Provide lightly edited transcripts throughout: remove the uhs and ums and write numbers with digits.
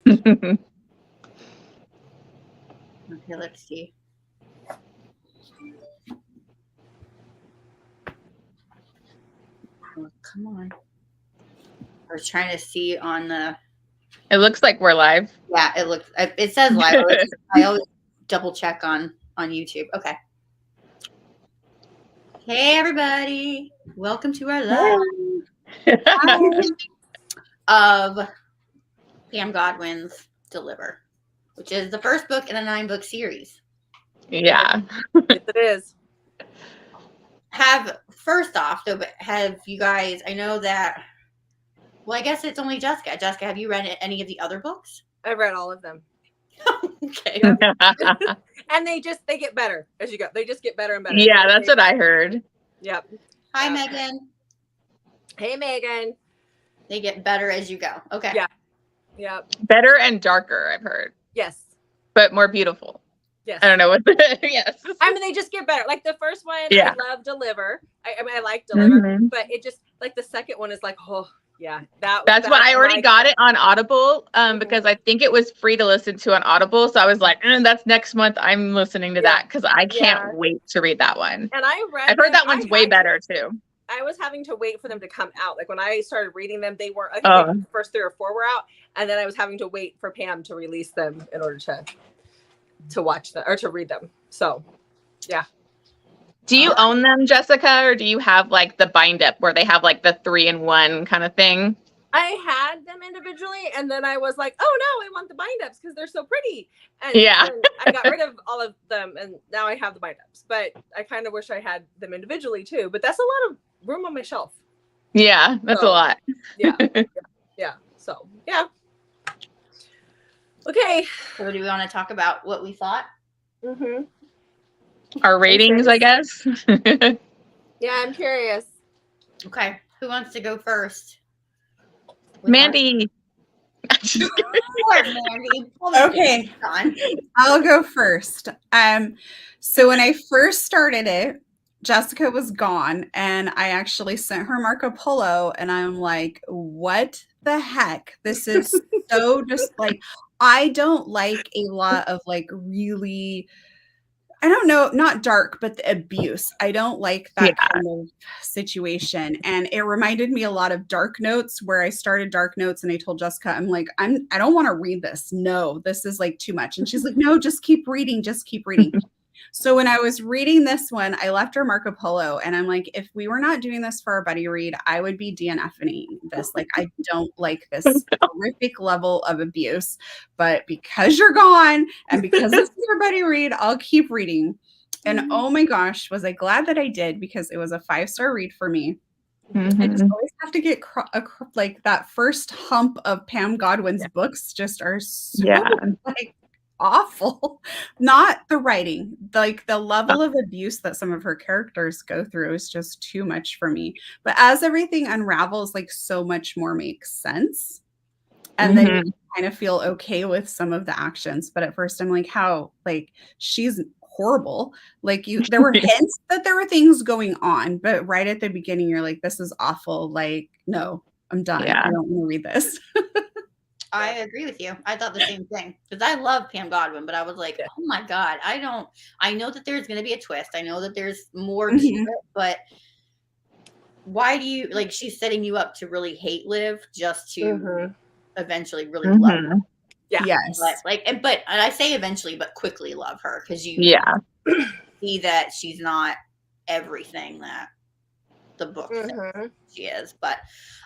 Okay, let's see. Oh, come on. I was trying to see on the. It looks like we're live. Yeah, it looks. It says live. I always double check on YouTube. Okay. Hey everybody! Welcome to our live of Pam Godwin's Deliver, which is the first book in a 9-book series. Yeah. Yes, it is. First off, though, have you guys? I know that. Well, I guess it's only Jessica. Jessica, have you read any of the other books? I've read all of them. Okay. And they get better as you go. They just get better and better. Yeah, that's what I heard. Yep. Hi, Megan. Hey, Megan. They get better as you go. Okay. Yeah. Yep. Better and darker, I've heard. Yes. But more beautiful. Yes. I don't know what yes. I mean, they just get better. Like the first one, Yeah. I love Deliver. I mean, I like Deliver, Mhm. but it just like the second one is like, oh yeah, that's why I already got it on Audible because I think it was free to listen to on Audible. So I was like, that's next month. I'm listening to that because I can't wait to read that one. And I've heard that one's way better too. I was having to wait for them to come out. Like when I started reading them, they weren't. I think the first 3 or 4 were out, and then I was having to wait for Pam to release them in order to watch them or to read them. So, yeah. Do you own them, Jessica, or do you have like the bind up where they have like the 3-in-1 kind of thing? I had them individually, and then I was like, "Oh no, I want the bind ups because they're so pretty." And I got rid of all of them, and now I have the bind ups. But I kind of wish I had them individually too. But that's a lot of room on my shelf. Yeah, that's a lot. Yeah, yeah. So yeah. Okay. So do we want to talk about what we thought? Mm-hmm. Our ratings, I guess. Yeah, I'm curious. Okay. Who wants to go first? Mandy. Mandy. Okay. I'll go first. So when I first started it, Jessica was gone, and I actually sent her Marco Polo, and I'm like, what the heck? This is so just like, I don't like a lot of like really, I don't know, not dark, but the abuse. I don't like that kind of situation. And it reminded me a lot of Dark Notes, where I started Dark Notes and I told Jessica, I'm like, I don't want to read this. No, this is like too much. And she's like, no, just keep reading. Just keep reading. So when I was reading this one, I left her Marco Polo, and I'm like, if we were not doing this for our buddy read, I would be DNFing this. Like, I don't like this horrific level of abuse, but because you're gone and because this is our buddy read, I'll keep reading. And oh my gosh, was I glad that I did, because it was a 5-star read for me. I just always have to get like that first hump of Pam Godwin's books just are so like awful. Not the writing, like the level of abuse that some of her characters go through is just too much for me. But as everything unravels, like so much more makes sense. And then you kind of feel okay with some of the actions. But at first I'm like, how? Like, she's horrible. Like, there were hints that there were things going on, but right at the beginning, you're like, this is awful. Like, no, I'm done. Yeah. I don't want to read this. I agree with you. I thought the same thing, because I love Pam Godwin, but I was like, oh my God, I know that there's going to be a twist. I know that there's more to it, but why do you, like, she's setting you up to really hate Liv just to eventually really love her. Yeah. Yes. But I say eventually, but quickly love her, because you see that she's not everything that the book says she is. But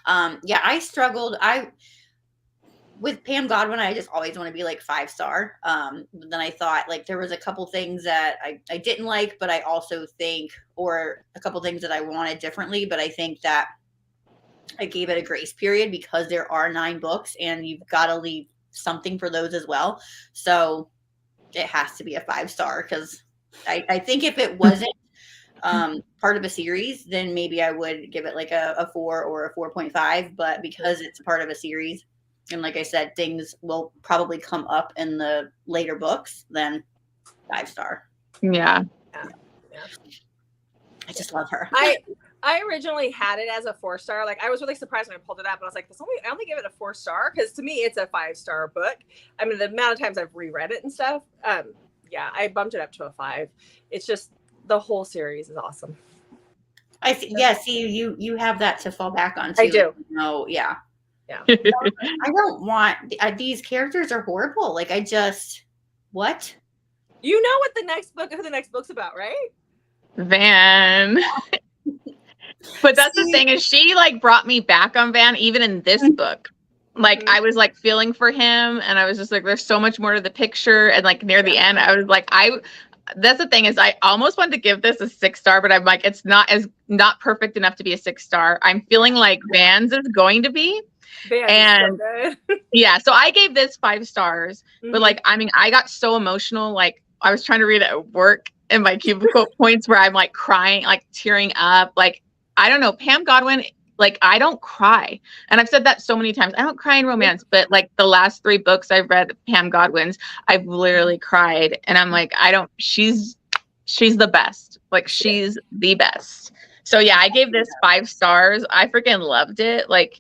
I struggled. With Pam Godwin, I just always want to be like 5-star. But then I thought, like, there was a couple things that I didn't like, but I also think, or a couple things that I wanted differently, but I think that I gave it a grace period because there are 9 books and you've got to leave something for those as well. So it has to be a 5-star, because I think if it wasn't part of a series, then maybe I would give it like a 4 or a 4.5. But because it's part of a series, and like I said, things will probably come up in the later books, then 5-star. Yeah. I just love her. I originally had it as a 4-star. Like I was really surprised when I pulled it up, and I was like, I only give it a 4-star because to me it's a 5-star book. I mean, the amount of times I've reread it and stuff. Yeah, I bumped it up to a 5. It's just the whole series is awesome. I see. Yeah, see, you have that to fall back on too. I do. No, yeah. I don't want these characters are horrible. Like what? You know what the next book's about, right? Van. But that's the thing is she like brought me back on Van even in this book. Like I was like feeling for him and I was just like there's so much more to the picture and like near the end I was like that's the thing is I almost wanted to give this a 6-star but I'm like it's not perfect enough to be a 6-star. I'm feeling like Van's is going to be. And so yeah, so I gave this 5 stars, but like I mean I got so emotional, like I was trying to read it at work and my cubicle points where I'm like crying, like tearing up, like I don't know, Pam Godwin, like I don't cry, and I've said that so many times. I don't cry in romance, but like the last 3 books I've read, Pam Godwin's, I've literally cried, and I'm like she's the best, like she's the best. So yeah, I gave this 5 stars. I freaking loved it. Like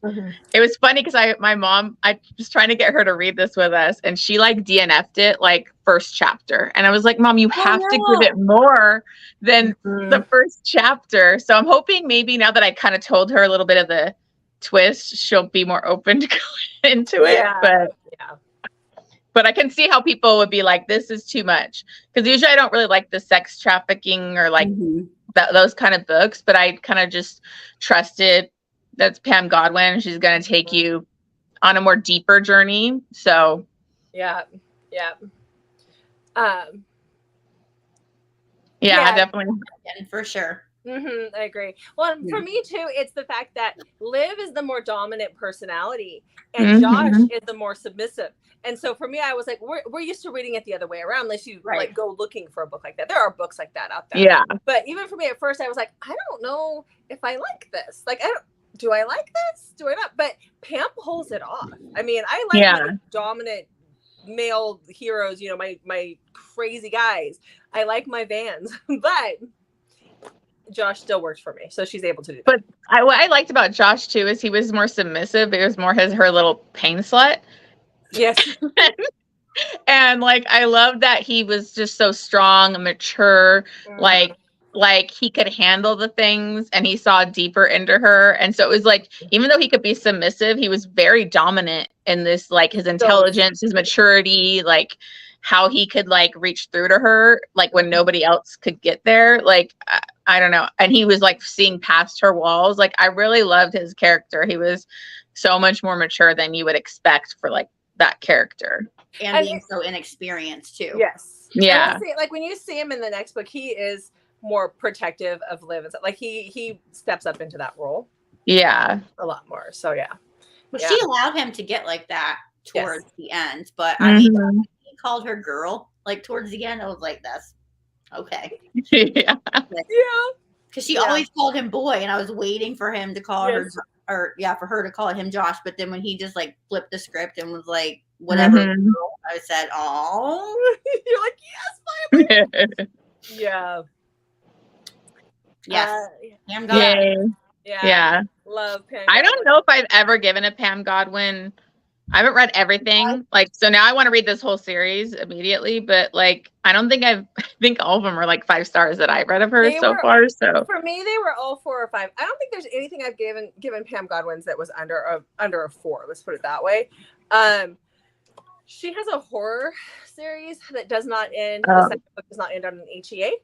it was funny because my mom, I was trying to get her to read this with us and she like DNF'd it like first chapter. And I was like, Mom, you have to give it more than the first chapter. So I'm hoping maybe now that I kind of told her a little bit of the twist, she'll be more open to going into it. But I can see how people would be like, this is too much. Because usually I don't really like the sex trafficking or like those kind of books. But I kind of just trusted that's Pam Godwin. She's going to take you on a more deeper journey. So. Yeah, definitely. For sure. I agree. Well, for me too, it's the fact that Liv is the more dominant personality and Josh is the more submissive. And so for me, I was like, we're used to reading it the other way around, unless you like go looking for a book like that. There are books like that out there. Yeah. But even for me at first, I was like, I don't know if I like this. Like, do I like this? Do I not? But Pam pulls it off. I mean, I like my dominant male heroes, you know, my crazy guys. I like my Vans, but Josh still works for me, so she's able to do that. But what I liked about Josh too is he was more submissive. It was more her little pain slut. Yes. And like I love that he was just so strong and mature, like he could handle the things and he saw deeper into her. And so it was like even though he could be submissive, he was very dominant in this, like his intelligence, his maturity, like how he could like reach through to her like when nobody else could get there. Like I don't know. And he was like seeing past her walls. Like I really loved his character. He was so much more mature than you would expect for like that character. And being so inexperienced too. Yes. Yeah. Like when you see him in the next book, he is more protective of Liv. Like he steps up into that role. Yeah. A lot more. So yeah. Well, she allowed him to get like that towards the end. But I mean, he called her girl like towards the end. I was like, that's okay. Yeah. Because she always called him boy, and I was waiting for him to call her, or for her to call him Josh. But then when he just like flipped the script and was like, whatever, I said, oh, you're like, yes, finally. Yeah. Yes. Pam Godwin. Yeah. Love Pam Godwin. I don't know if I've ever given a Pam Godwin. I haven't read everything. Like, so now I want to read this whole series immediately, but like, I think all of them are like 5 stars that I've read of her so far. So for me, they were all 4 or 5. I don't think there's anything I've given Pam Godwin's that was under a 4. Let's put it that way. She has a horror series that does not end. The second book does not end on an HEA.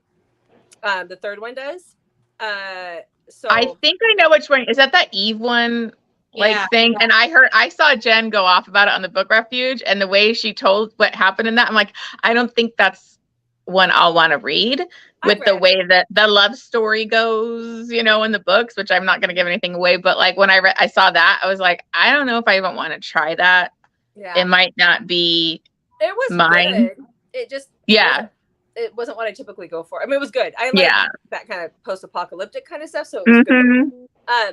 The third one does. So I think I know which one. Is that Eve one? Thing. And I saw Jen go off about it on the Book Refuge, and the way she told what happened in that, I'm like, I don't think that's one I'll want to read with the way that the love story goes, you know, in the books, which I'm not going to give anything away. But like when I saw that, I was like, I don't know if I even want to try that. Yeah. It might not be mine. Good. It just, it wasn't what I typically go for. I mean, it was good. I like that kind of post-apocalyptic kind of stuff. So it was good.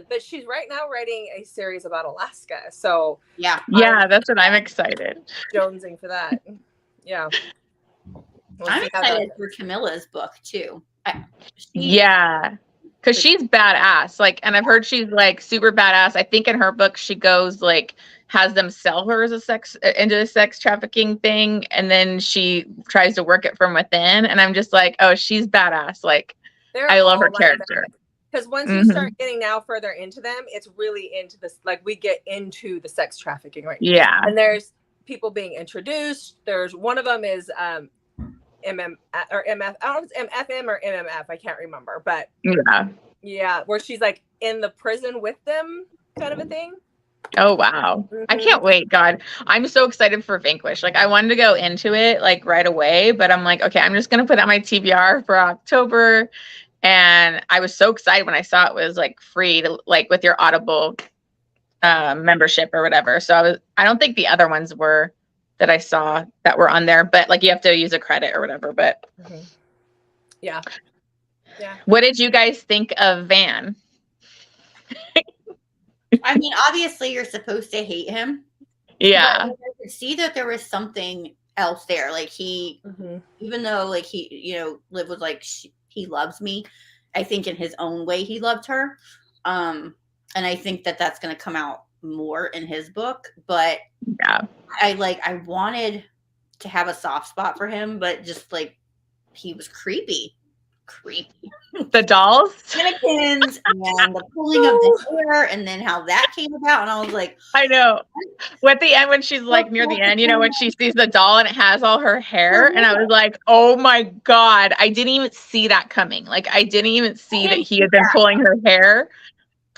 But she's right now writing a series about Alaska. So that's what I'm excited. Jonesing for that. Yeah. I'm excited for Camilla's book too. Because because she's badass. Like, and I've heard she's like super badass. I think in her book she goes like has them sell her as into a sex trafficking thing, and then she tries to work it from within. And I'm just like, oh, she's badass. Like, I love her character. Because once you start getting now further into them, it's really into this. Like, we get into the sex trafficking, right? Yeah. And there's people being introduced. There's one of them is MM or MF. I don't know if it's MFM or MMF. I can't remember, but yeah, where she's like in the prison with them, kind of a thing. Oh wow. I can't wait. God, I'm so excited for Vanquish. Like, I wanted to go into it like right away, but I'm like, okay, I'm just gonna put out my TBR for October. And I was so excited when I saw it was like free to like with your Audible membership or whatever. So I don't think the other ones were that I saw that were on there, but like you have to use a credit or whatever. But yeah. What did you guys think of Van? I mean, obviously you're supposed to hate him. Yeah. But I could see that there was something else there. Like he, even though like he, you know, Liv was like, he loves me. I think in his own way, he loved her. And I think that that's going to come out more in his book, but yeah, I wanted to have a soft spot for him, but just like, he was creepy. The dolls, mannequins, and the pulling of the hair, and then how that came about, and I was like, I know. At the end, when she's like near the end, you know, when she sees the doll and it has all her hair, and I was like, oh my God, I didn't even see that coming. Like, I didn't even see that he had been pulling her hair.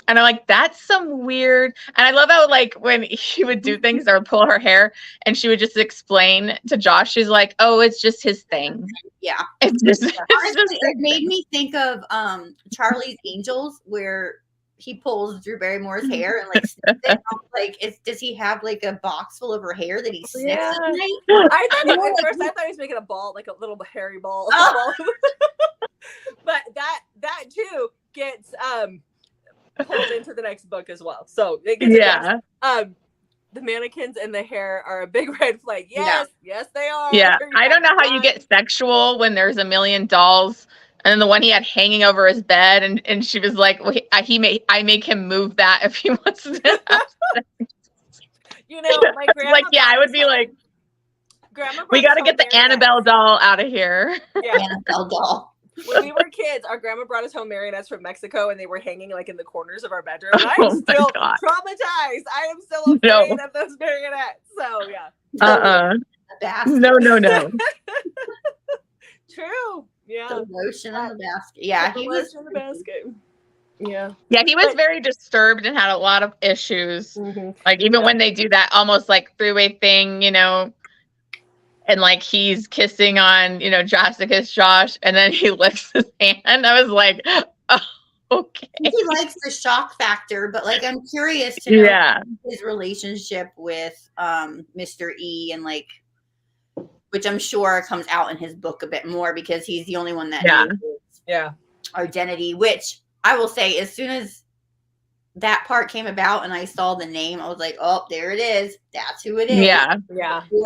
And I'm like, that's some weird. And I love how, like, when he would do things or pull her hair and she would just explain to Josh, she's like, oh, it's just his thing. Yeah. It's just it made me think of Charlie's Angels, where he pulls Drew Barrymore's hair and like sniffs it. Like, does he have like a box full of her hair that he sniffs at night? I thought at first I thought he was making a ball, like a little hairy ball. Oh. But that too gets pulled into the next book as well. So it gets the mannequins and the hair are a big red flag. Yes, they are. Yeah, I don't know how you get sexual when there's a million dolls. And then the one he had hanging over his bed, and she was like, well, I make him move that if he wants to have sex. You know, my grandma like, yeah, I would be like, we got to get the Annabelle doll out of here. Yeah, Annabelle doll. When we were kids, our grandma brought us home marionettes from Mexico, and they were hanging like in the corners of our bedroom. And I'm still traumatized. I am still afraid of those marionettes. So yeah. No. True. Yeah. The lotion on the basket. Yeah, he was in the basket. Yeah. Yeah, he was very disturbed and had a lot of issues. Like, even when they do that almost like three-way thing, you know, and like he's kissing on, you know, Josh, and then he lifts his hand. I was like, oh, okay. He likes the shock factor, but like, I'm curious to know his relationship with Mr. E, and like, which I'm sure comes out in his book a bit more, because he's the only one that knows his identity, which I will say, as soon as that part came about and I saw the name, I was like, oh, there it is. That's who it is. Yeah.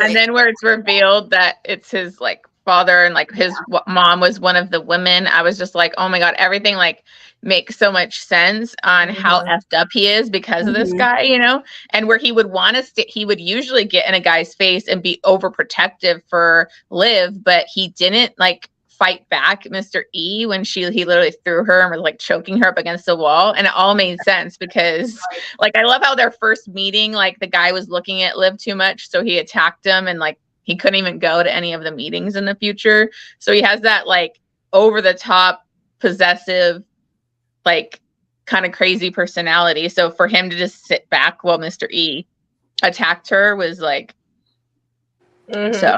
And then where it's revealed that it's his like father, and like his mom was one of the women, I was just like, oh my God, everything like makes so much sense on how effed up he is because of this guy, you know, and where he would want to he would usually get in a guy's face and be overprotective for Liv, but he didn't like fight back Mr. E when he literally threw her and was like choking her up against the wall. And it all made sense because like, I love how their first meeting, like the guy was looking at Liv too much, so he attacked him, and like he couldn't even go to any of the meetings in the future. So he has that like over the top possessive, like kind of crazy personality. So for him to just sit back while Mr. E attacked her was like, so.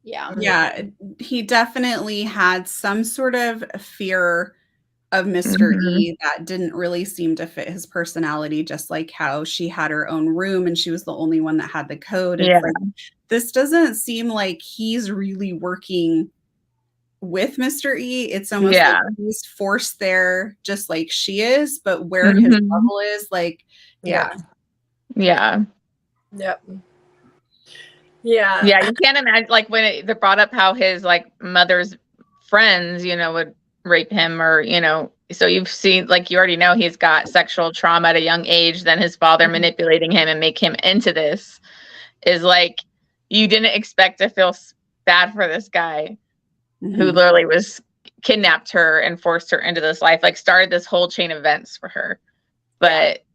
Yeah, he definitely had some sort of fear of Mr. E that didn't really seem to fit his personality, just like how she had her own room and she was the only one that had the code. It's like, this doesn't seem like he's really working with Mr. E. It's almost like he's forced there just like she is, but where his level is, like, Yep. Yeah, you can't imagine, like, when they brought up how his like mother's friends, you know, would rape him, or, you know, so you've seen, like, you already know he's got sexual trauma at a young age, then his father manipulating him and make him into this is like, you didn't expect to feel bad for this guy who literally was kidnapped her and forced her into this life, like started this whole chain of events for her. But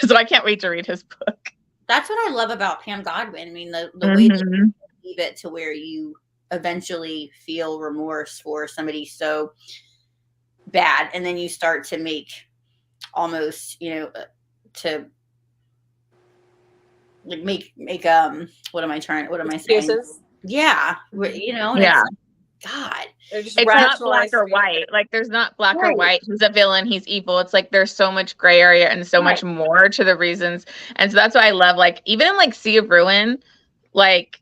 so I can't wait to read his book. That's what I love about Pam Godwin. I mean, the way that you leave it to where you eventually feel remorse for somebody so bad, and then you start to make almost, to like make what am I saying? Yeah, God, it's not black or white. Like, there's not black or white. He's a villain, he's evil. It's like there's so much gray area and so much more to the reasons. And so that's why I love, like, even in like Sea of Ruin, like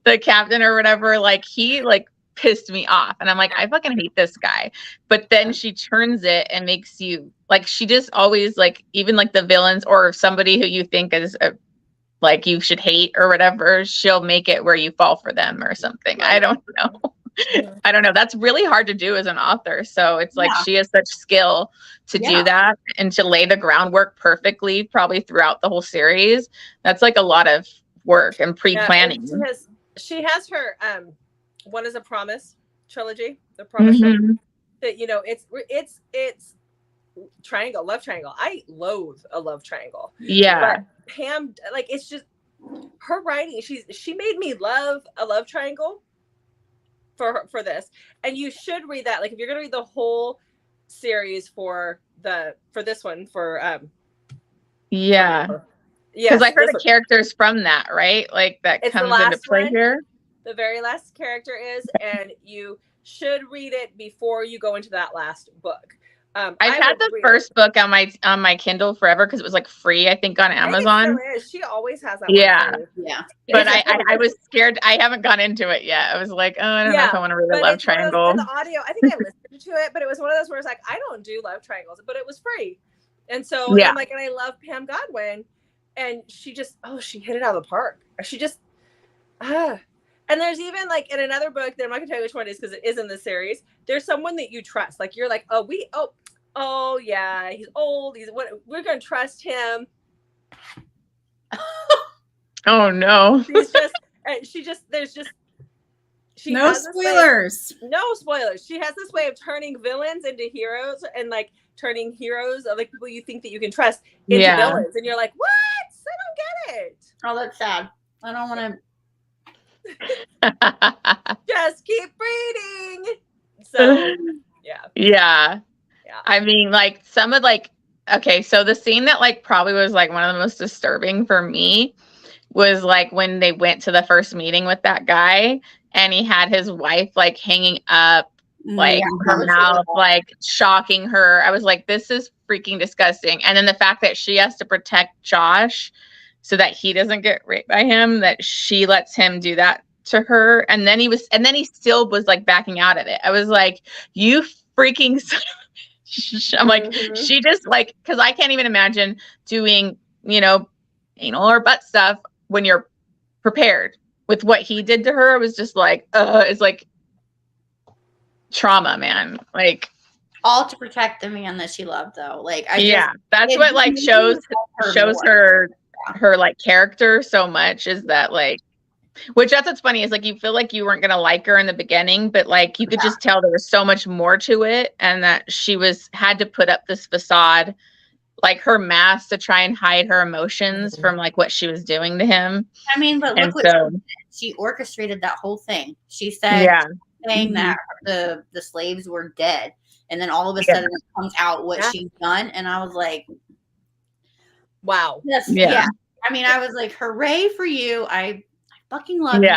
the captain or whatever, like he like pissed me off, and I'm like, I fucking hate this guy. But then she turns it and makes you like, she just always, like, even like the villains or somebody who you think is like you should hate or whatever, she'll make it where you fall for them or something. I don't know. I don't know. That's really hard to do as an author. So it's like she has such skill to do that and to lay the groundwork perfectly, probably throughout the whole series. That's like a lot of work and pre-planning. She has her One Is a Promise trilogy, the Promise trilogy, that, it's triangle, love triangle. I loathe a love triangle. Yeah. But Pam, like, it's just her writing. She made me love a love triangle for this. And you should read that. Like, if you're gonna read the whole series for this one, because I heard the characters from that, right? Like, that comes into play here. The very last character is, and you should read it before you go into that last book. I've had the first book on my Kindle forever because it was like free, I think, on Amazon. She always has that. Yeah. But I was scared. I haven't gone into it yet. I was like, oh, I don't know if I want to read a love triangle. The audio, I think I listened to it, but it was one of those where it's like, I don't do love triangles, but it was free. And so I'm like, and I love Pam Godwin, and she just, she hit it out of the park. She just, and there's even like in another book that I'm not gonna tell you which one it is because it is in the series. There's someone that you trust. Like, you're like, oh yeah, he's old. We're gonna trust him. Oh no. No spoilers. No spoilers. She has this way of turning villains into heroes, and like turning heroes of like people you think that you can trust into villains, and you're like, what? I don't get it. Oh, that's sad. I don't want to. Just keep reading. So yeah. I mean, like, some of okay, so the scene that like probably was like one of the most disturbing for me was like when they went to the first meeting with that guy and he had his wife like hanging up, like her mouth, like shocking her. I was like, this is freaking disgusting. And then the fact that she has to protect Josh so that he doesn't get raped by him, that she lets him do that to her. And then he still was like backing out of it. I was like, you freaking son of a bitch. I'm like, she just like, because I can't even imagine doing, anal or butt stuff when you're prepared. With what he did to her, it was just like, it's like trauma, man. Like, all to protect the man that she loved, though. Like, that's what like shows her like character so much, is that like, which that's what's funny is like you feel like you weren't gonna like her in the beginning, but like you could just tell there was so much more to it, and that she had to put up this facade, like her mask, to try and hide her emotions from like what she was doing to him. I mean, but look what she orchestrated that whole thing. She said saying that the slaves were dead, and then all of a sudden it comes out what she's done, and I was like, wow. I mean, I was like, hooray for you. I fucking love you.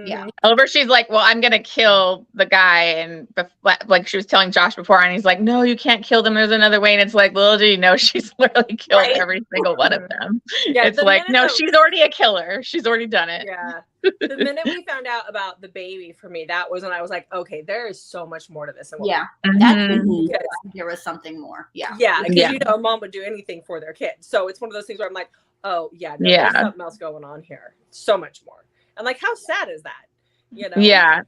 Yeah. Over, she's like, well, I'm gonna kill the guy, and like she was telling Josh before, and he's like, no, you can't kill them. There's another way. And it's like, little do you know, she's literally killed every single one of them. It's like, no, she's already a killer. She's already done it. Yeah. The minute we found out about the baby, for me, that was when I was like, okay, there is so much more to this. There was something more. Yeah. Yeah. Because a mom would do anything for their kid. So it's one of those things where I'm like, oh yeah, no, there's something else going on here. So much more. And like, how sad is that? Yeah.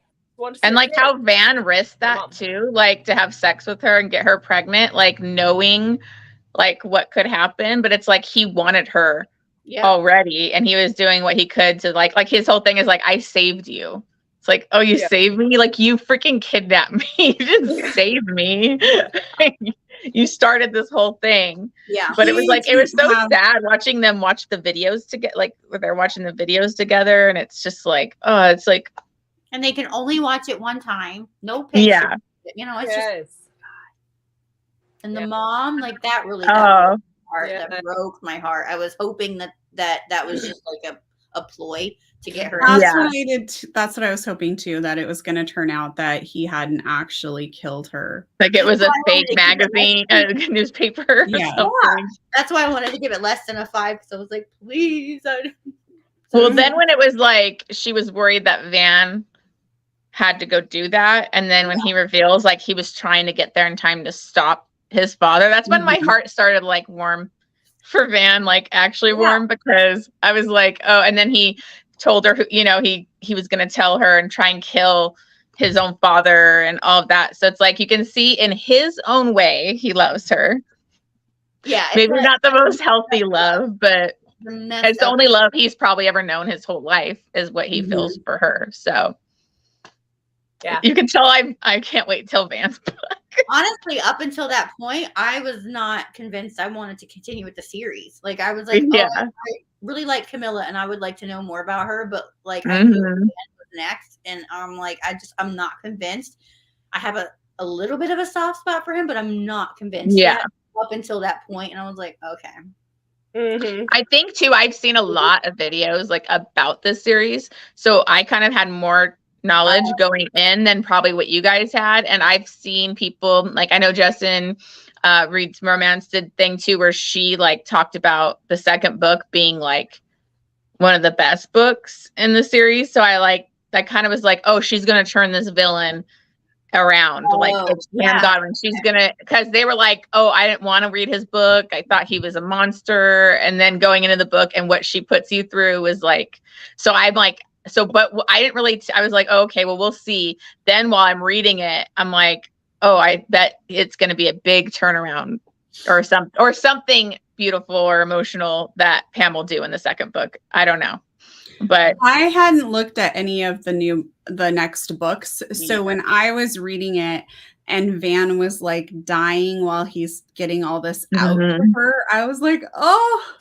And like how Van risked that too, like to have sex with her and get her pregnant, like knowing like what could happen, but it's like he wanted her already and he was doing what he could to like his whole thing is like, I saved you. It's like, oh, you saved me? Like you freaking kidnapped me. You didn't save me. You started this whole thing. Yeah. But it was like, it was so sad watching them watch the videos to get like they're watching the videos together and it's just like, oh, it's like. And they can only watch it one time. No picture. Yeah. You know, it's just. And the mom, like that really got that broke my heart. I was hoping that was just like a ploy to get her. That's what I was hoping too, that it was going to turn out that he hadn't actually killed her. Like it was a fake magazine, newspaper. Yeah. That's why I wanted to give it less than a 5 because I was like, please. Well, then when it was like she was worried that Van had to go do that, and then when he reveals like he was trying to get there in time to stop his father, that's when my heart started like warm for Van, like actually warm, because I was like, oh, and then he told her, you know, he was going to tell her and try and kill his own father and all of that. So it's like you can see in his own way he loves her. Yeah, maybe not the most healthy love, but it's the only love he's probably ever known his whole life is what he feels for her. So yeah, you can tell I can't wait till Van's book. Honestly, up until that point, I was not convinced I wanted to continue with the series. Like I was like, I really like Camilla and I would like to know more about her, but like I knew what next, and I'm like, I'm not convinced. I have a little bit of a soft spot for him, but I'm not convinced yet up until that point. And I was like, okay. I think too, I've seen a lot of videos like about this series, so I kind of had more knowledge going in than probably what you guys had. And I've seen people like, I know Justin Reed's Romance did thing too, where she like talked about the second book being like one of the best books in the series. So I kind of was like, oh, she's gonna turn this villain around. Pam Godwin, she's gonna, because they were like, oh, I didn't want to read his book, I thought he was a monster, and then going into the book and what she puts you through was like, so I'm like, but I didn't really, I was like, oh, okay, well, we'll see. Then while I'm reading it, I'm like, oh, I bet it's going to be a big turnaround or something beautiful or emotional that Pam will do in the second book. I don't know. But I hadn't looked at any of the next books. So when I was reading it and Van was like dying while he's getting all this out of her, I was like, oh,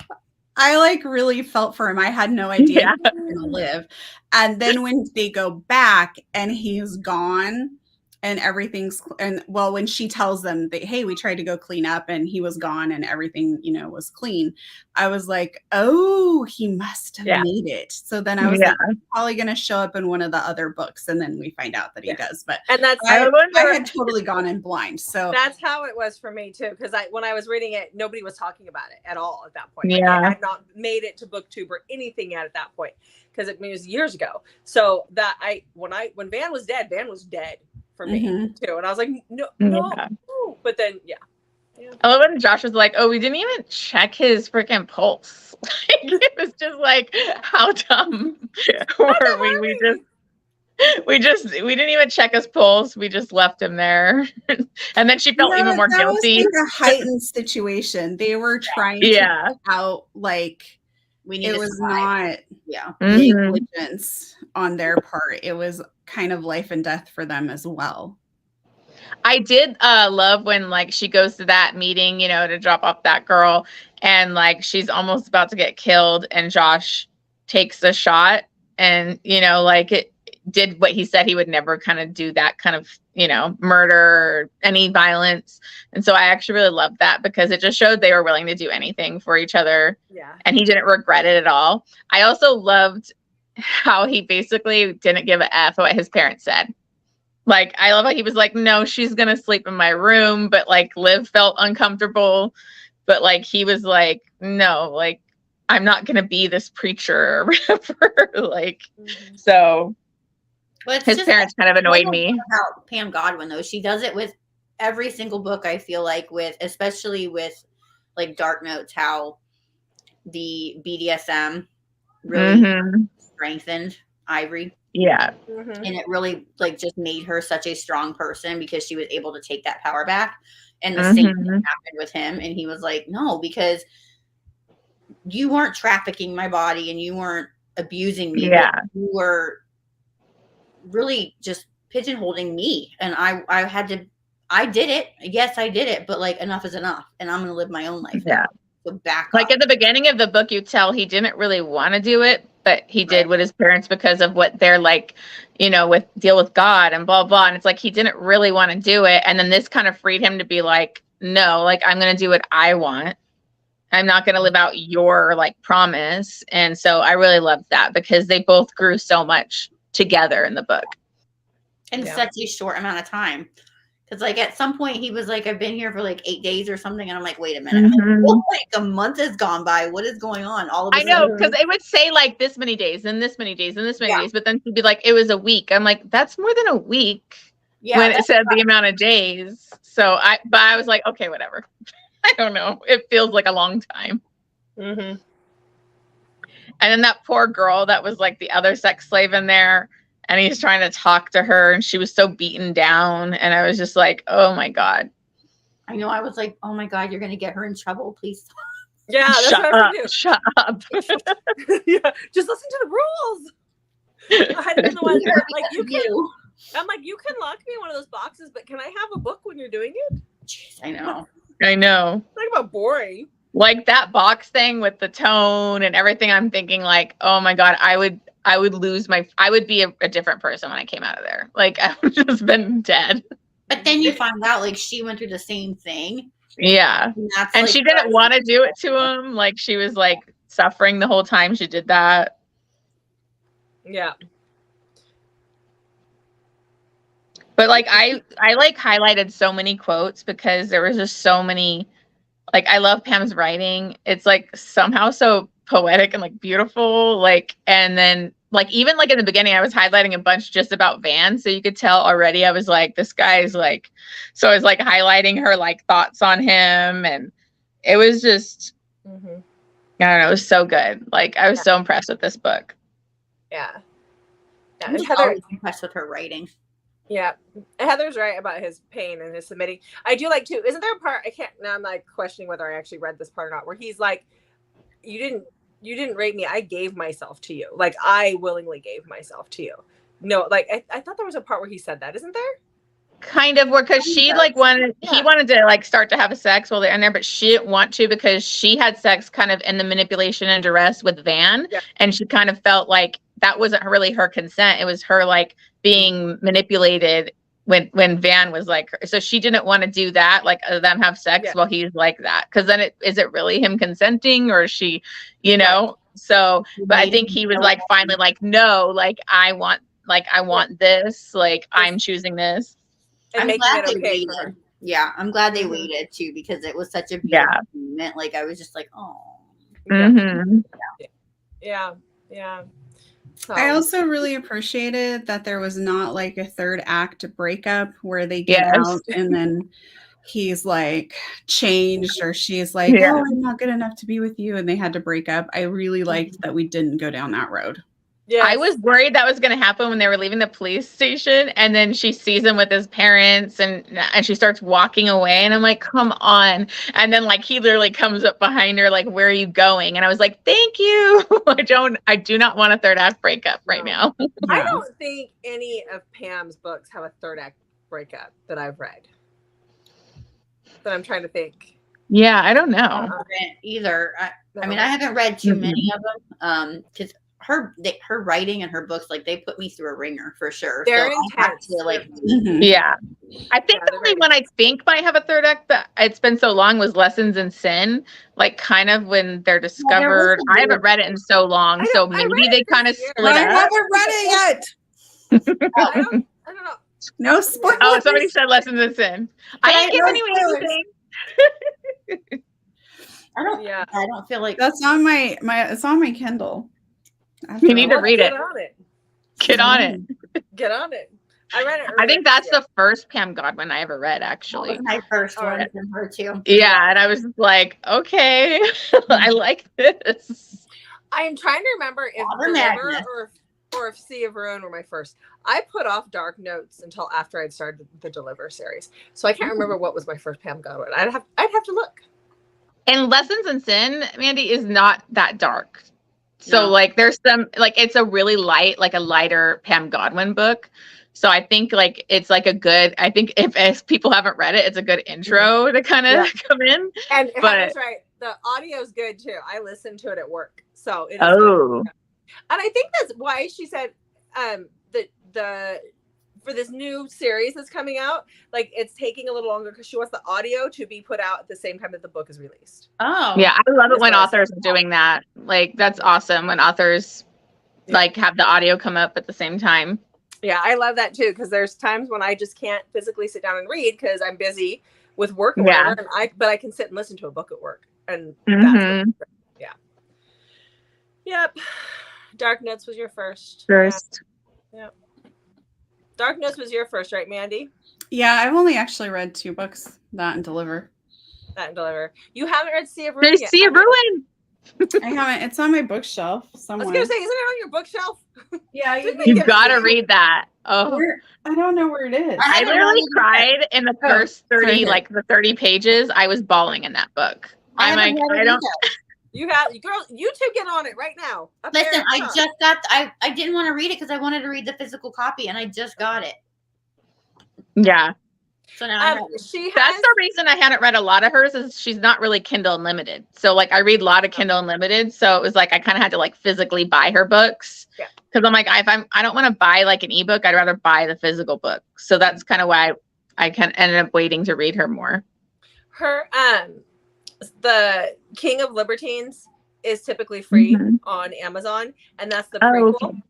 I like really felt for him. I had no idea he was going to live. And then when they go back and he's gone and everything's, and well, when she tells them that, hey, we tried to go clean up and he was gone and everything, you know, was clean, I was like, oh, he must have made it. So then I was like, he's probably going to show up in one of the other books. And then we find out that he does. But and that's I had totally gone in blind. So that's how it was for me too. Because when I was reading it, nobody was talking about it at all at that point. Yeah. Like, I had not made it to BookTube or anything yet at that point, because it was years ago. So that when Van was dead for me too, and I was like, no. But then I love when Josh was like, oh, we didn't even check his freaking pulse. Like, it was just like, how dumb were we? We didn't even check his pulse. We just left him there. And then she felt even more guilty. It was like a heightened situation. They were trying to out like it was not negligence on their part. It was kind of life and death for them as well. I did love when like she goes to that meeting, you know, to drop off that girl, and like she's almost about to get killed, and Josh takes the shot, and you know, like it did what he said he would never kind of do, that kind of, you know, murder or any violence. And so I actually really loved that, because it just showed they were willing to do anything for each other. Yeah. And he didn't regret it at all. I also loved how he basically didn't give a F what his parents said. Like, I love how he was like, no, she's going to sleep in my room. But like Liv felt uncomfortable. But like, he was like, no, like, I'm not going to be this preacher or whatever. Like, so his parents kind of annoyed me. About Pam Godwin, though, she does it with every single book, I feel like, especially with like Dark Notes, how the BDSM really strengthened Ivory. Yeah. And it really like just made her such a strong person because she was able to take that power back. And the same thing happened with him. And he was like, no, because you weren't trafficking my body and you weren't abusing me. Yeah. You were really just pigeonholing me. And I did it. Yes, I did it. But like, enough is enough. And I'm going to live my own life. Yeah. So back like up. at the beginning of the book, you tell he didn't really want to do it, but he did with his parents because of what they're like, you know, with deal with God and blah, blah. And it's like, he didn't really want to do it. And then this kind of freed him to be like, no, like, I'm going to do what I want. I'm not going to live out your like promise. And so I really loved that because they both grew so much together in the book. In such a short amount of time. Because like at some point he was like, I've been here for like 8 days or something. And I'm like, wait a minute. Like a month has gone by. What is going on? All of a I know, because it would say like this many days and this many days and this many days. But then she'd be like, it was a week. I'm like, that's more than a week when it said the amount of days. So I was like, okay, whatever. I don't know. It feels like a long time. And then that poor girl that was like the other sex slave in there. And he's trying to talk to her and she was so beaten down. And I was just like, oh my God. I know. I was like, oh my God, you're going to get her in trouble. Please stop. Yeah, that's what I was Shut up. Yeah, just listen to the rules. I had been the one like I'm like, you can lock me in one of those boxes, but can I have a book when you're doing it? Jeez, I know. I know. Talk about boring. Like that box thing with the tone and everything, I'm thinking like, oh my God, I would be a different person when I came out of there. Like I would just been dead. But then you find out like she went through the same thing. Yeah. And like, she didn't want to do it to him. Like she was like suffering the whole time she did that. Yeah. But like I like highlighted so many quotes because there was just so many. Like I love Pam's writing. It's like somehow so poetic and like beautiful. Like, and then like even like in the beginning, I was highlighting a bunch just about Van. So you could tell already I was like, this guy's like, so I was like highlighting her like thoughts on him. And it was just, I don't know, it was so good. Like I was so impressed with this book. Yeah. I was always impressed with her writing. Yeah, Heather's right about his pain and his submitting. I do like too. Isn't there a part now I'm like questioning whether I actually read this part or not, where he's like, you didn't rape me. I gave myself to you. Like I willingly gave myself to you. No, like I thought there was a part where he said that. Isn't there? Kind of, because she like wanted, he wanted to like start to have a sex while they're in there, but she didn't want to because she had sex kind of in the manipulation and duress with Van. Yeah. And she kind of felt like that wasn't really her consent. It was her like being manipulated when Van was like, so she didn't want to do that, like them have sex while he's like that. Cause then is it really him consenting or is she, you know? So, but I think he was like, finally like, no, like I want this, like I'm choosing this. I'm glad they waited. Yeah. I'm glad they waited too, because it was such a beautiful moment. Like I was just like, oh. Yeah. So. I also really appreciated that there was not like a third act breakup where they get out and then he's like changed or she's like, oh, I'm not good enough to be with you. And they had to break up. I really liked that we didn't go down that road. Yeah, I was worried that was going to happen when they were leaving the police station, and then she sees him with his parents, and she starts walking away, and I'm like, come on. And then like he literally comes up behind her, like, where are you going? And I was like, thank you. I do not want a third act breakup right now. I don't think any of Pam's books have a third act breakup that I've read. But I'm trying to think. Yeah, I don't know. I haven't either. I mean, I haven't read too many of them because her writing and her books, like they put me through a ringer for sure. They're intense. Yeah. I think the only one I think might have a third act that it's been so long was Lessons in Sin, like kind of when they're discovered. I haven't read it in so long, so maybe they kind of split up. I haven't read it yet. I don't know. No spoilers. Oh, somebody said Lessons in Sin. I ain't giving you anything. I don't feel like that's on my it's on my Kindle. You need to read it. Get on it. I read it. I think that's the first Pam Godwin I ever read, actually. That was my first one from her too. Yeah, and I was like, okay, I like this. I am trying to remember if or if Sea of Ruin were my first. I put off Dark Notes until after I'd started the Deliver series, so I can't remember what was my first Pam Godwin. I'd have to look. And Lessons in Sin, Mandy, is not that dark. So like there's some like it's a really light, like a lighter Pam Godwin book. So I think like it's like a good, I think if people haven't read it, it's a good intro to kind of come in. And that's right. The audio's good too. I listened to it at work. So it is good. And I think that's why she said the for this new series that's coming out, like it's taking a little longer because she wants the audio to be put out at the same time that the book is released. Oh. Yeah, I love it when authors are doing that. Like that's awesome when authors like have the audio come up at the same time. Yeah, I love that too, because there's times when I just can't physically sit down and read because I'm busy with work or whatever, but I can sit and listen to a book at work. And that's Yep. Dark Notes was your first. Yeah. Dark Notes was your first, right, Mandy? Yeah, I've only actually read 2 books, that and Deliver. You haven't read Sea of Ruin yet? Sea of Ruin. I haven't. It's on my bookshelf somewhere. I was going to say, isn't it on your bookshelf? Yeah, you've got to read that. Oh, I don't know where it is. I literally cried in the first 30, like the 30 pages. I was bawling in that book. I'm like, I don't. You girls, you two get on it right now. Listen, I didn't want to read it because I wanted to read the physical copy, and I just got it. Yeah. So now that's the reason I hadn't read a lot of hers is she's not really Kindle Unlimited. So like I read a lot of Kindle Unlimited. So it was like I kind of had to like physically buy her books. Yeah. Because I'm like, I don't want to buy like an ebook. I'd rather buy the physical book. So that's kind of why I ended up waiting to read her more. Her the King of Libertines is typically free on Amazon, and that's the prequel. Okay.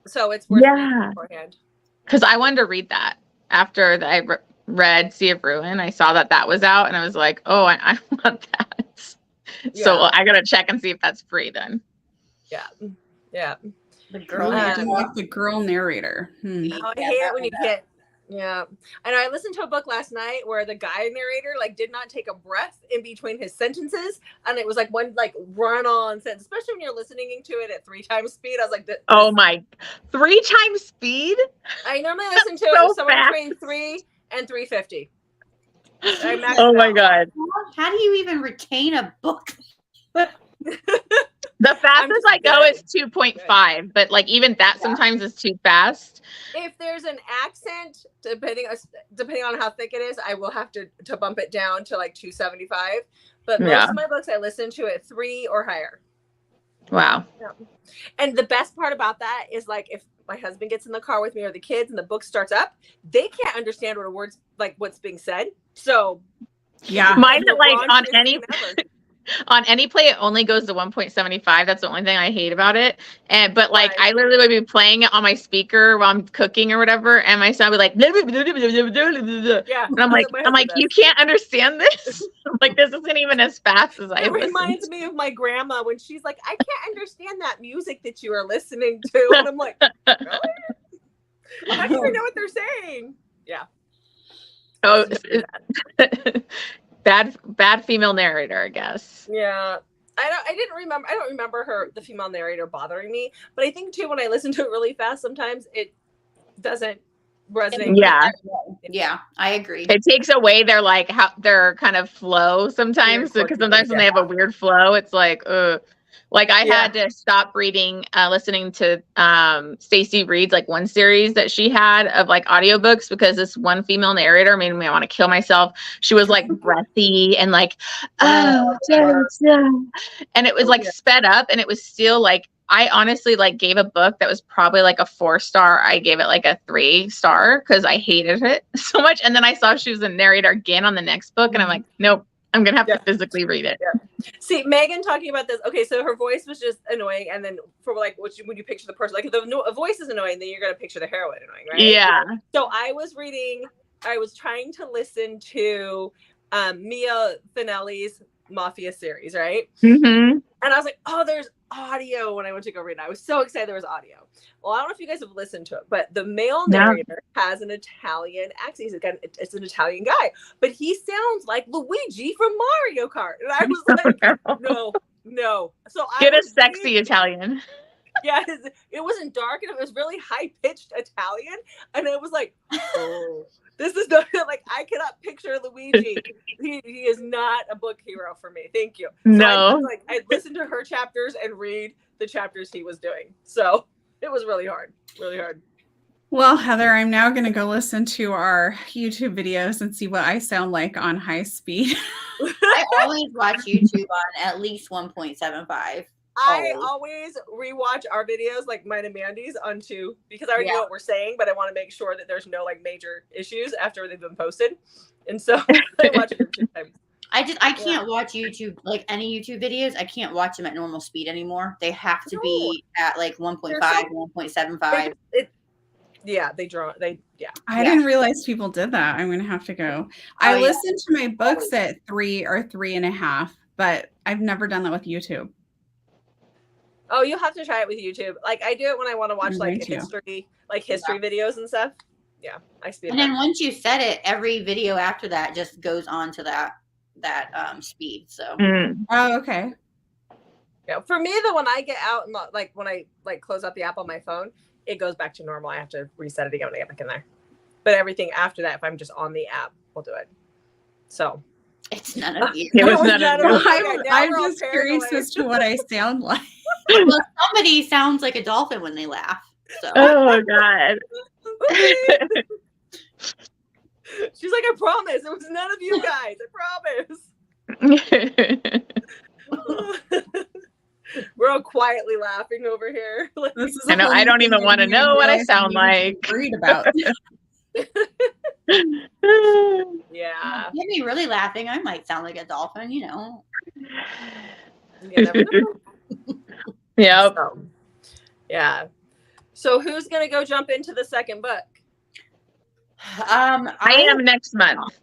So it's worth reading beforehand. Because I wanted to read that after I read Sea of Ruin. I saw that was out, and I was like, oh, I want that. Yeah. So I gotta check and see if that's free then. Yeah. The girl, like the girl narrator. I hate it when you can't. Yeah, I know. I listened to a book last night where the guy narrator like did not take a breath in between his sentences, and it was like one like run-on sentence. Especially when you're listening to it at 3 times speed. I was like, "Oh my, 3 times speed!" I normally listen to it somewhere between 3 and 350. Oh my god! How do you even retain a book? The fastest I go is 2.5, but like even that sometimes is too fast. If there's an accent, depending on how thick it is, I will have to bump it down to like 275. But most of my books I listen to at 3 or higher. Wow. Yeah. And the best part about that is like if my husband gets in the car with me or the kids and the book starts up, they can't understand what a word's like what's being said. So mine like on any play it only goes to 1.75. That's the only thing I hate about it. But like I literally would be playing it on my speaker while I'm cooking or whatever, and my son would be like and I'm like you can't understand this. I'm like, this isn't even as fast as I listen. It reminds me of my grandma when she's like, I can't understand that music that you are listening to, and I'm like, really? I don't even know what they're saying. Yeah. Oh, bad female narrator, I guess. Yeah. I don't remember the female narrator bothering me, but I think too when I listen to it really fast, sometimes it doesn't resonate. Yeah, I agree. It takes away their kind of flow sometimes, because sometimes when they have a weird flow, it's like, like I had to stop listening to Stacey Reed's like one series that she had of like audiobooks because this one female narrator made me want to kill myself. She was like breathy and like, and it was like sped up, and it was still like, I honestly like gave a book that was probably like a 4-star. I gave it like a 3-star because I hated it so much. And then I saw she was a narrator again on the next book, and I'm like, nope. I'm going to have to physically read it. Yeah. See, Megan talking about this. Okay, so her voice was just annoying. And then for like, when you picture the person, like if the voice is annoying, then you're going to picture the heroine annoying, right? Yeah. So I was trying to listen to Mia Finelli's Mafia series, right? Mm-hmm. And I was like, oh, there's audio when I went to go read it. I was so excited there was audio. Well, I don't know if you guys have listened to it, but the male narrator has an Italian accent. It's an Italian guy, but he sounds like Luigi from Mario Kart. And I was like, no. So get a sexy Italian. Yeah, it wasn't dark and it was really high pitched Italian, and it was like, oh, this is not like I cannot picture Luigi. He is not a book hero for me. Thank you. So No. I'd listen to her chapters and read the chapters he was doing. So it was really hard, really hard. Well, Heather, I'm now going to go listen to our YouTube videos and see what I sound like on high speed. I always watch YouTube on at least 1.75. I always rewatch our videos, like mine and Mandy's, on 2 because I already know what we're saying, but I want to make sure that there's no like major issues after they've been posted, and so I watch it 2 times. I can't watch YouTube, like any YouTube videos. I can't watch them at normal speed anymore. They have to be at like 1.5, 1.75. Yeah, they draw. I didn't realize people did that. I'm going to have to go. I listen to my books at 3 or 3.5, but I've never done that with YouTube. Oh, you'll have to try it with YouTube. Like I do it when I want to watch like history videos and stuff. Yeah, I speed. And then once you set it, every video after that just goes on to that speed. So. Oh, okay. Yeah, for me, when I get out and like when I like close out the app on my phone, it goes back to normal. I have to reset it again when I get back in there. But everything after that, if I'm just on the app, we'll do it. So. It's none of you. It was none of you. I'm just curious as to what I sound like. Well, somebody sounds like a dolphin when they laugh. So. Oh God. She's like, I promise. It was none of you guys. I promise. We're all quietly laughing over here. I know. I don't even want to know what I sound like. Worried about. Yeah. Get me really laughing. I might sound like a dolphin, you know. Yep. Yeah. So who's gonna go jump into the second book? I am next month.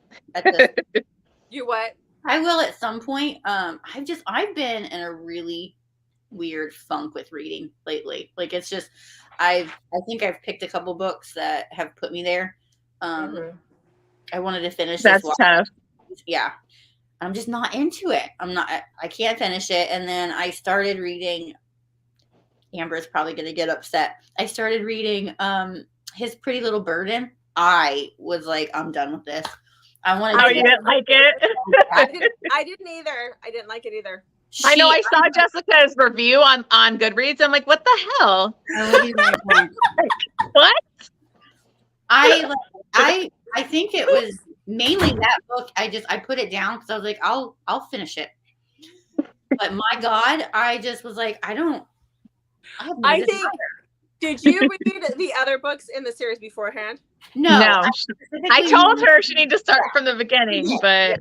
You what? I will at some point. I've been in a really weird funk with reading lately. Like it's just I think I've picked a couple books that have put me there. I wanted to finish this. That's tough. Yeah. I'm just not into it. I can't finish it. And then I started reading, Amber's probably going to get upset. I started reading His Pretty Little Burden. I was like, I'm done with this. You didn't like it? I didn't either. I didn't like it either. I know. I saw Jessica's review on Goodreads. I'm like, what the hell? What? I think it was mainly that book. I put it down because I was like, I'll finish it. But my God, I just was like, I think. Did you read the other books in the series beforehand? No. I told her she needed to start from the beginning, but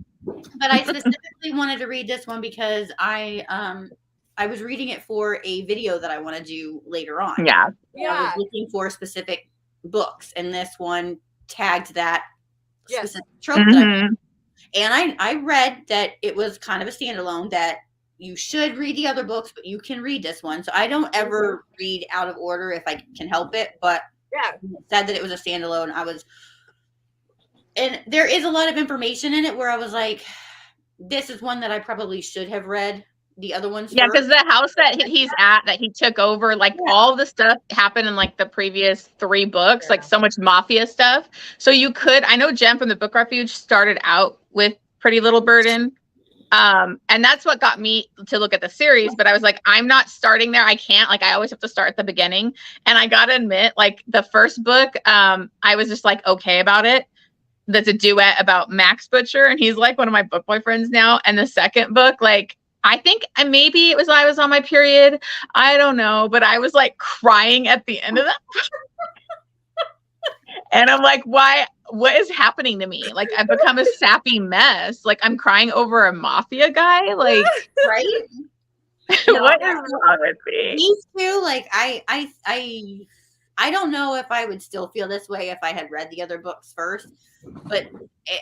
I specifically wanted to read this one because I was reading it for a video that I want to do later on. Yeah. I was looking for specific books, and this one tagged that specific trope. And I read that it was kind of a standalone, that you should read the other books, but you can read this one. So I don't ever read out of order if I can help it. But said that it was a standalone. And there is a lot of information in it where I was like, this is one that I probably should have read the other ones. Yeah, because the house that he's at, that he took over, like all the stuff happened in like the previous 3 books, like so much mafia stuff. So I know Jen from the Book Refuge started out with Pretty Little Burden. And that's what got me to look at the series, but I was like, I'm not starting there. I can't, like, I always have to start at the beginning. And I gotta admit, like the first book, I was just like, okay about it. That's a duet about Max Butcher, and he's like one of my book boyfriends now. And the second book, like, I think maybe it was I was on my period. I don't know, but I was like crying at the end of that. And I'm like, why? What is happening to me? Like, I've become a sappy mess. Like, I'm crying over a mafia guy. Like, right? What is wrong with me? Me too. Like, I don't know if I would still feel this way if I had read the other books first, but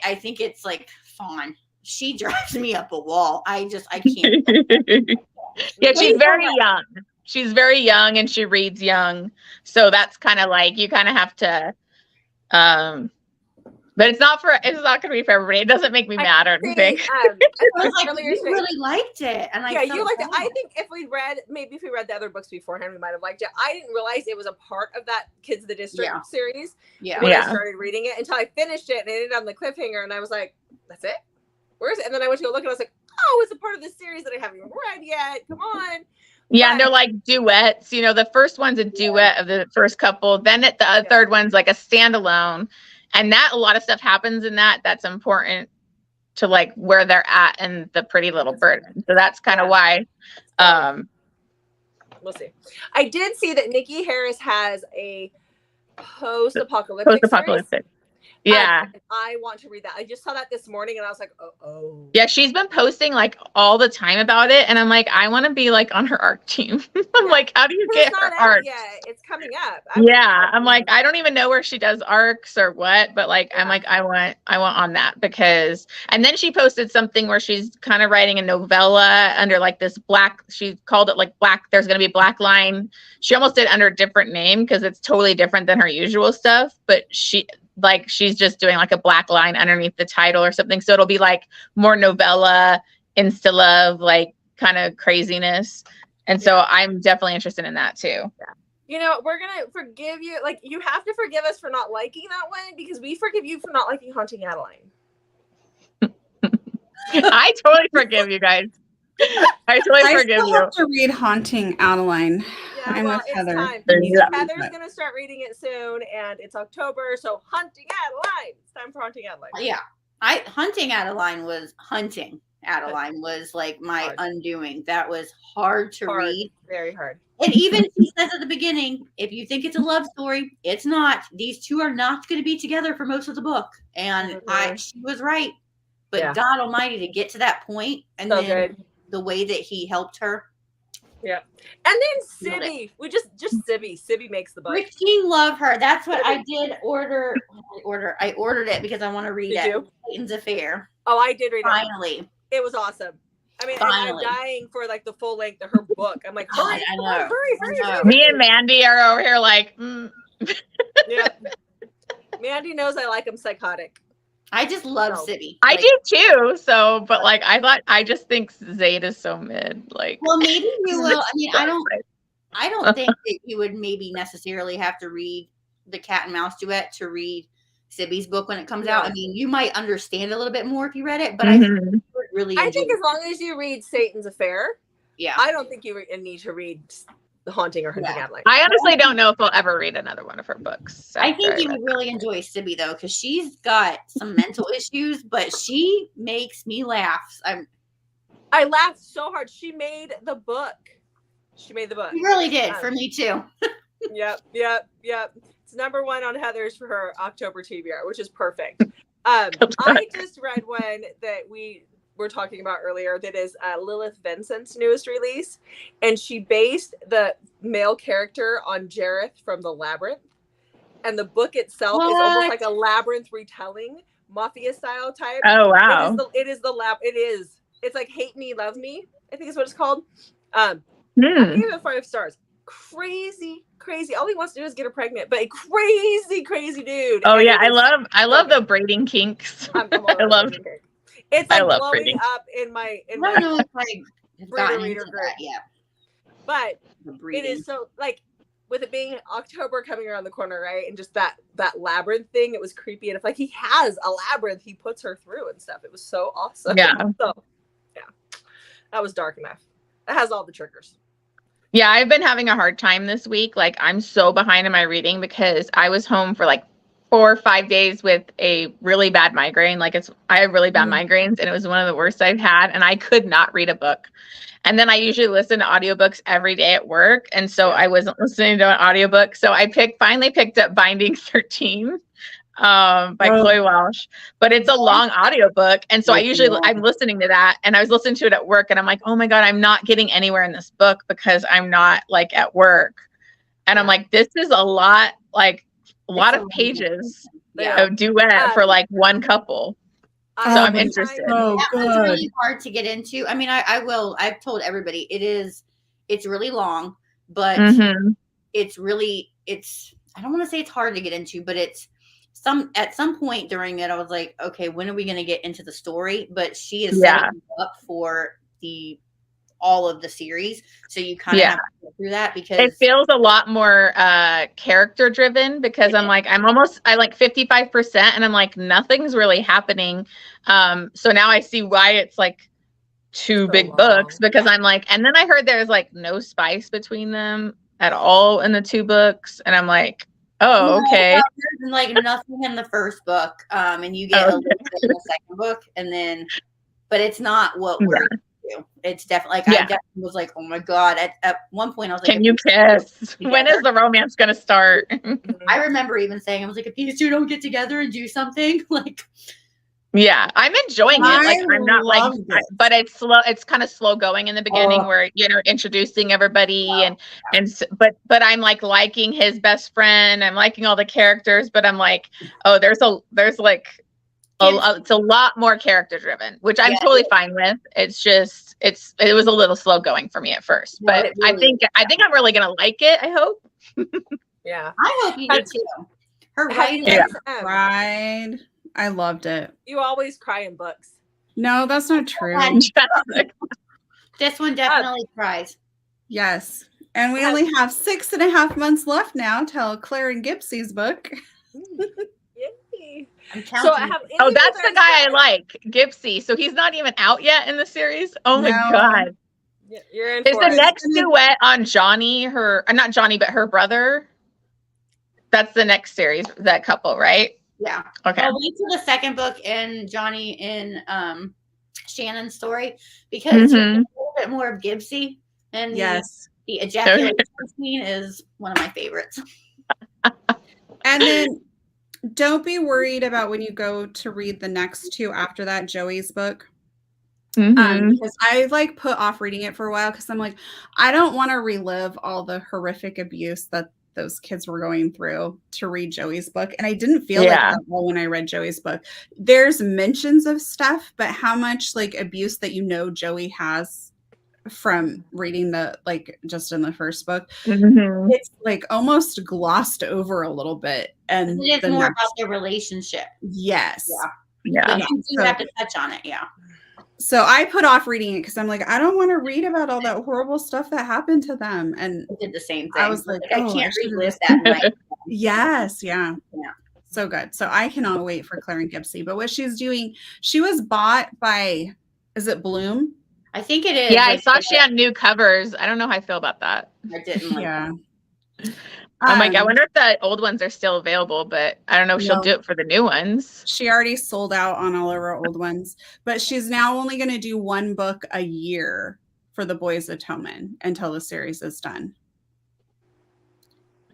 I think it's like Fawn. She drives me up a wall. I can't. Yeah, she's very young. She's very young and she reads young. So that's kind of like, you kind of have to, But it's not going to be for everybody. It doesn't make me mad or anything. I was like, you really liked it. And you liked it. I think if we read the other books beforehand, we might have liked it. I didn't realize it was a part of that Kids of the District series. Yeah. When I started reading it until I finished it and it ended on the cliffhanger. And I was like, that's it? Where is it? And then I went to go look and I was like, oh, it's a part of the series that I haven't even read yet. Come on. Yeah, and they're like duets. You know, the first one's a duet of the first couple. Then the third one's like a standalone. And that a lot of stuff happens in that's important to like where they're at in the Pretty Little Bird. So that's kind of why. We'll see. I did see that Nikki Harris has a post-apocalyptic series. Yeah. I want to read that. I just saw that this morning and I was like, oh. Yeah, she's been posting like all the time about it. And I'm like, I want to be like on her arc team. I'm like, how do you get her arc? Yeah, it's coming up. I'm like, I don't even know where she does arcs or what, but like, I'm like, I want on that because, and then she posted something where she's kind of writing a novella under like this she called it like black, there's going to be a black line. She almost did under a different name because it's totally different than her usual stuff, but she's just doing like a black line underneath the title or something. So it'll be like more novella, insta love, like kind of craziness. And so I'm definitely interested in that too. Yeah. You know, we're going to forgive you. Like you have to forgive us for not liking that one because we forgive you for not liking Haunting Adeline. I totally forgive you guys. I totally forgive you. I have to read Haunting Adeline. Yeah, I'm with Heather. Heather's going to start reading it soon, and it's October, so Haunting Adeline. It's time for Haunting Adeline. Yeah. Hunting Adeline was like my undoing. That was hard to read. Very hard. And even she says at the beginning, if you think it's a love story, it's not. These two are not going to be together for most of the book. And she was right. But God Almighty, to get to that point, and so then good. The way that he helped her. Yeah. And then Sibby. We just Sibby. Sibby makes the book. Freaking love her. That's what I did order. I ordered it because I want to read it. Satan's Affair. Oh, I did read it. Finally. It was awesome. I mean, I'm dying for like the full length of her book. I'm like, hurry. Me and Mandy are over here like, Yeah. Mandy knows I like him psychotic. I just love Sibby. I do too. So, but like, I just think Zayd is so mid. Like, well, maybe you will. I mean, I don't think that you would maybe necessarily have to read the Cat and Mouse duet to read Sibby's book when it comes out. I mean, you might understand a little bit more if you read it, but I think you would really. I think as long as you read Satan's Affair, I don't think you need to read The Haunting or Hunting Adeline. I honestly don't know if I'll ever read another one of her books. I think you would really enjoy Sibby though, because she's got some mental issues, but she makes me laugh. I laughed so hard. She made the book. She really did for me too. Yep. It's #1 on Heather's for her October TBR, which is perfect. I just read one that we were talking about earlier that is Lilith Vincent's newest release, and she based the male character on Jareth from The Labyrinth, and the book itself is almost like a Labyrinth retelling, mafia style type. Oh wow! It's like Hate Me, Love Me, I think is what it's called. I give it 5 stars. Crazy. All he wants to do is get her pregnant, but a crazy dude. Oh yeah, I love the braiding kinks. I love it. It's like blowing up in my I don't know if I've gotten into that yet. But it is so like with it being October coming around the corner, right? And just that labyrinth thing, it was creepy. And if like he has a labyrinth he puts her through and stuff. It was so awesome. Yeah. So yeah. That was dark enough. It has all the triggers. Yeah, I've been having a hard time this week. Like I'm so behind in my reading because I was home for like 4 or 5 days with a really bad migraine. I have really bad migraines and it was one of the worst I've had. And I could not read a book. And then I usually listen to audiobooks every day at work. And so I wasn't listening to an audiobook. So I finally picked up Binding 13 by Chloe Walsh, but it's a long audiobook. And so I'm listening to that and I was listening to it at work and I'm like, oh my God, I'm not getting anywhere in this book because I'm not like at work. And I'm like, this is a lot of pages of duet for like one couple. So I'm interested. That was really hard to get into. I mean, I've told everybody it's really long, but I don't want to say it's hard to get into, but at some point during it, I was like, okay, when are we going to get into the story? But she is setting you up for all of the series, so you kind of have to go through that, because it feels a lot more character driven, because I'm like 55%, and I'm like, nothing's really happening. So now I see why it's like two big books, because I'm like, and then I heard there's like no spice between them at all in the 2 books, and I'm like, oh, okay. There's like nothing in the first book, and you get a little bit in the second book, and then, but it's not what we're into. It's definitely like I definitely was like, oh my god. At one point, I was like, can you kiss? When is the romance gonna start? I remember even saying, I was like, if these two don't get together and do something, like. Yeah, I'm enjoying it. Like, I'm not like, but it's slow. It's kind of slow going in the beginning, where introducing everybody, but I'm like liking his best friend. I'm liking all the characters, but I'm like, oh, there's like it's a lot more character driven, which I'm totally fine with. It's just it was a little slow going for me at first, but really I think I'm really gonna like it. I hope. Yeah, I hope you do too. Her writing, cried. I loved it. You always cry in books. No, that's not true. This one definitely cries. Yes. And we only have 6.5 months left now till Claire and Gipsy's book. Yay. So I have that's the guy I like, Gipsy. So he's not even out yet in the series. Oh my god. You're in. Is the next duet on Johnny, not Johnny, but her brother? That's the next series, that couple, right? Yeah. Okay. I'll wait till the second book and Johnny and Shannon's story, because a little bit more of Gipsy, and the ejaculation scene is one of my favorites. And then don't be worried about when you go to read the next 2 after that, Joey's book. Because I like put off reading it for a while, because I'm like, I don't want to relive all the horrific abuse that those kids were going through to read Joey's book. And I didn't feel like that when I read Joey's book. There's mentions of stuff, but how much like abuse that Joey has from reading just in the first book, it's like almost glossed over a little bit. And it's more about their relationship. Yes. Yeah. You have to touch on it. Yeah. So I put off reading it because I'm like, I don't want to read about all that horrible stuff that happened to them. And I did the same thing. I was like, I can't relive that night. Yes. Yeah. So good. So I cannot wait for Claire and Gipsy. But what she's doing, she was bought by, is it Bloom? I think it is. Yeah, I saw she had new covers. I don't know how I feel about that. I didn't like that. I'm like, I wonder if the old ones are still available, but I don't know if she'll do it for the new ones. She already sold out on all of her old ones, but she's now only going to do 1 book a year for the Boys of Tommen until the series is done.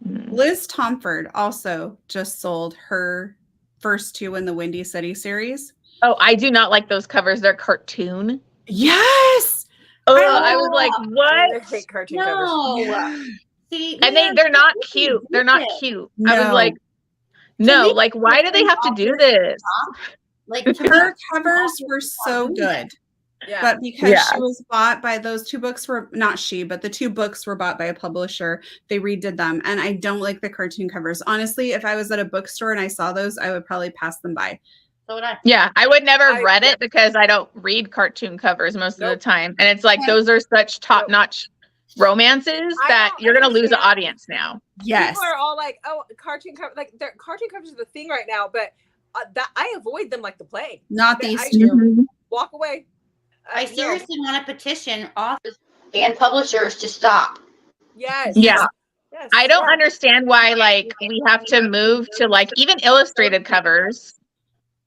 Liz Tomford also just sold her first 2 in the Windy City series. Oh, I do not like those covers. They're cartoon. Yes. Oh, I was like, what? I hate cartoon covers. Yeah. See, and they're not cute. They're not cute. No. I was like, no, like, why do they have to do this? Like, her covers were so good. Yeah. But because she was bought by those 2 books but the 2 books were bought by a publisher, they redid them. And I don't like the cartoon covers. Honestly, if I was at a bookstore and I saw those, I would probably pass them by. So would I. Yeah, I would never read it because I don't read cartoon covers most of the time. And it's like, those are such top-notch romances that you're going to lose an audience now. Yes. People are all like, oh, cartoon cover, like cartoon covers are the thing right now, but that I avoid them like the plague. Not these 2. Walk away. I seriously want to petition authors and publishers to stop. Yes. Yeah. Yes. I don't understand why like we have to move to like even illustrated covers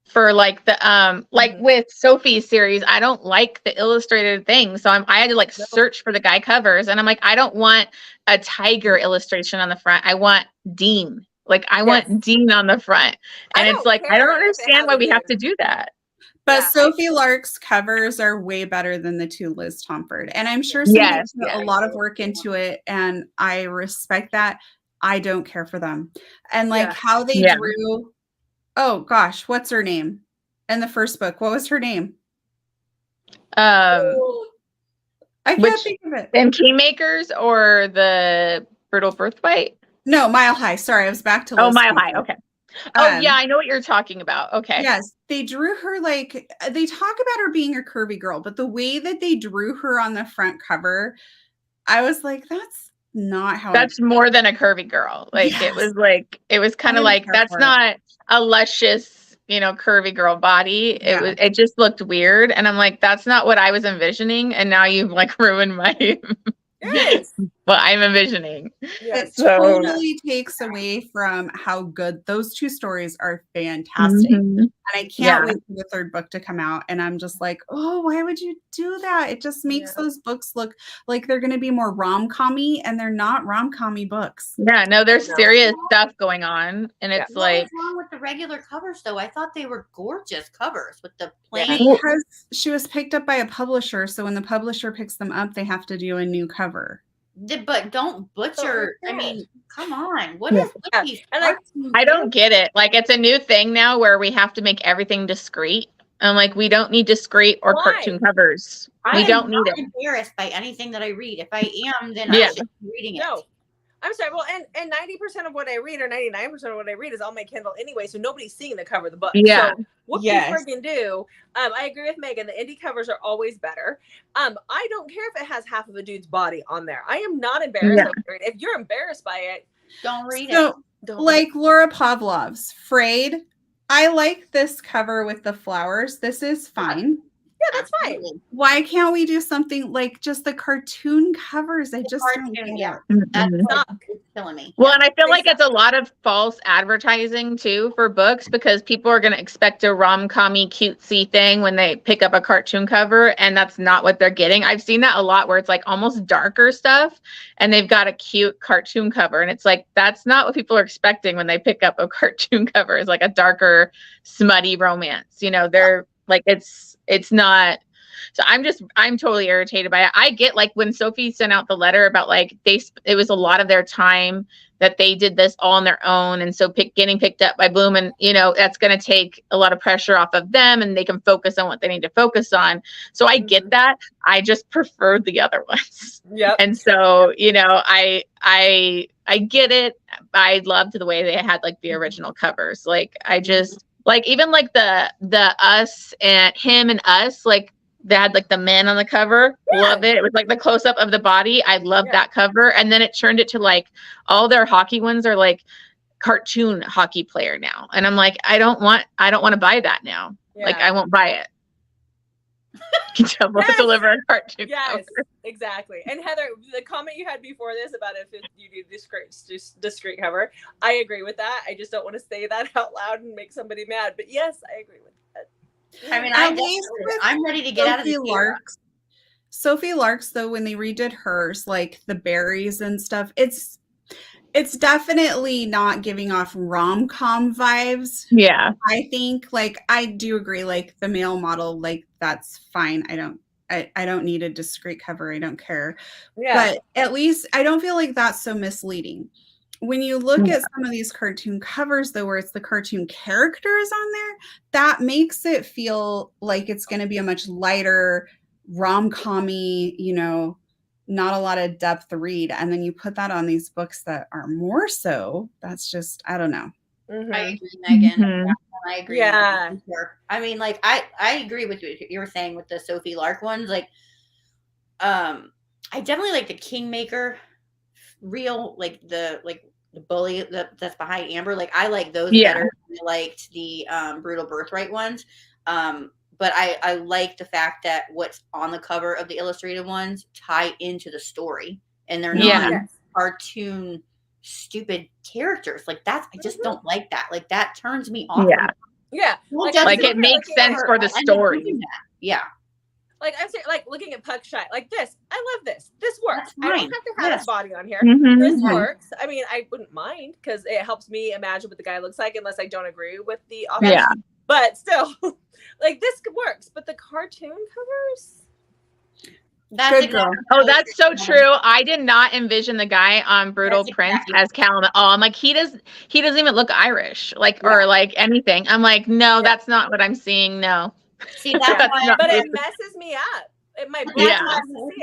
for like the like with Sophie's series. I don't like the illustrated thing, so I had to like search for the guy covers, and I'm like, I don't want a tiger illustration on the front. I want Dean. Like I want Dean on the front, and it's like I don't understand why we have to do that. But Sophie Lark's covers are way better than the 2 Liz Tomford. And I'm sure somebody put a lot of work into it, and I respect that. I don't care for them. And like how they drew, oh gosh, what's her name? In the first book, what was her name? I can't think of it. In Kingmakers or the Brutal Birthright? No, Mile High. Sorry, I was back to Liz Mile Tomford. High, okay. Oh yeah, I know what you're talking about. Okay. Yes, they drew her like, they talk about her being a curvy girl, but the way that they drew her on the front cover, I was like, that's not how. That's more than a curvy girl. Like it was kind of like, that's not a luscious, curvy girl body. It just looked weird. And I'm like, that's not what I was envisioning. And now you've like ruined my what I'm envisioning. It totally takes away from how good those two stories are. Fantastic. And I can't wait for the third book to come out. And I'm just like, oh, why would you do that? It just makes those books look like they're going to be more rom-com-y, and they're not rom-com-y books. Yeah, no, there's serious stuff going on. And it's like, what's wrong with the regular covers though? I thought they were gorgeous covers with the plain. Because she was picked up by a publisher, so when the publisher picks them up, they have to do a new cover. But don't butcher. I mean, come on. What is with these? And I don't get it. Like, it's a new thing now where we have to make everything discreet. I'm like, we don't need discreet or cartoon covers. We don't need it. I'm embarrassed by anything that I read. If I am, then I should be reading it. No. I'm sorry. Well, and 90% of what I read, or 99% of what I read, is on my Kindle anyway, so nobody's seeing the cover of the book. Yeah. So what you friggin' do? I agree with Megan. The indie covers are always better. I don't care if it has half of a dude's body on there. I am not embarrassed. If you're embarrassed by it, don't read it. Like Laura Pavlov's Frayed. I like this cover with the flowers. This is fine. Yeah, that's fine. Why can't we do something like just the cartoon covers? I just don't get it. That's killing me. Well, and I feel like it's a lot of false advertising too for books, because people are going to expect a rom-com-y cutesy thing when they pick up a cartoon cover, and that's not what they're getting. I've seen that a lot where it's like almost darker stuff and they've got a cute cartoon cover, and it's like, that's not what people are expecting when they pick up a cartoon cover. It's like a darker, smutty romance. They're like, it's not. So I'm totally irritated by it. I get, like, when Sophie sent out the letter about like it was a lot of their time that they did this all on their own, and so getting picked up by Bloom, and that's going to take a lot of pressure off of them, and they can focus on what they need to focus on. So I get that. I just prefer the other ones. Yeah. And so I get it. I loved the way they had like the original covers. Like I just. Like, even like the us and him and us, like they had like the men on the cover. Love it. It was like the close up of the body. I love that cover. And then it turned it to like all their hockey ones are like cartoon hockey player now. And I'm like, I don't want to buy that now. Yeah. Like, I won't buy it. Deliver a cartoon. Yes, exactly. And Heather, the comment you had before this about if you do discreet cover, I agree with that. I just don't want to say that out loud and make somebody mad. But yes, I agree with that. I mean, I'm ready to get out of the Sophie Lark's, though, when they redid hers, like the berries and stuff, it's definitely not giving off rom-com vibes. Yeah. I think, like, I do agree, like the male model, like that's fine. I don't need a discreet cover. I don't care. Yeah. But at least I don't feel like that's so misleading. When you look at some of these cartoon covers, though, where it's the cartoon characters on there, that makes it feel like it's going to be a much lighter rom-com-y, not a lot of depth read, and then you put that on these books that are more so. That's just, I don't know. I agree, Megan. I agree. Yeah. I mean, like, I agree with what you were saying with the Sophie Lark ones. Like, I definitely like the Kingmaker reel, like the bully that's behind Amber. Like, I like those better. I liked the Brutal Birthright ones. But I like the fact that what's on the cover of the illustrated ones tie into the story, and they're not cartoon stupid characters. Like, I just don't like that. Like, that turns me off. Yeah. Like it makes sense for the story. Yeah. Like, I'm saying, like, looking at Puck Shy, like this, I love this. This works. I don't have to have his body on here. This works. I mean, I wouldn't mind, because it helps me imagine what the guy looks like, unless I don't agree with the author. Yeah. But still, like, this works. But the cartoon covers. That's that's so true. I did not envision the guy on Brutal Prince as Callum at all. I'm like, he doesn't even look Irish, like, or like anything. I'm like, no, that's not what I'm seeing. No. See, that's why, but it messes me up. My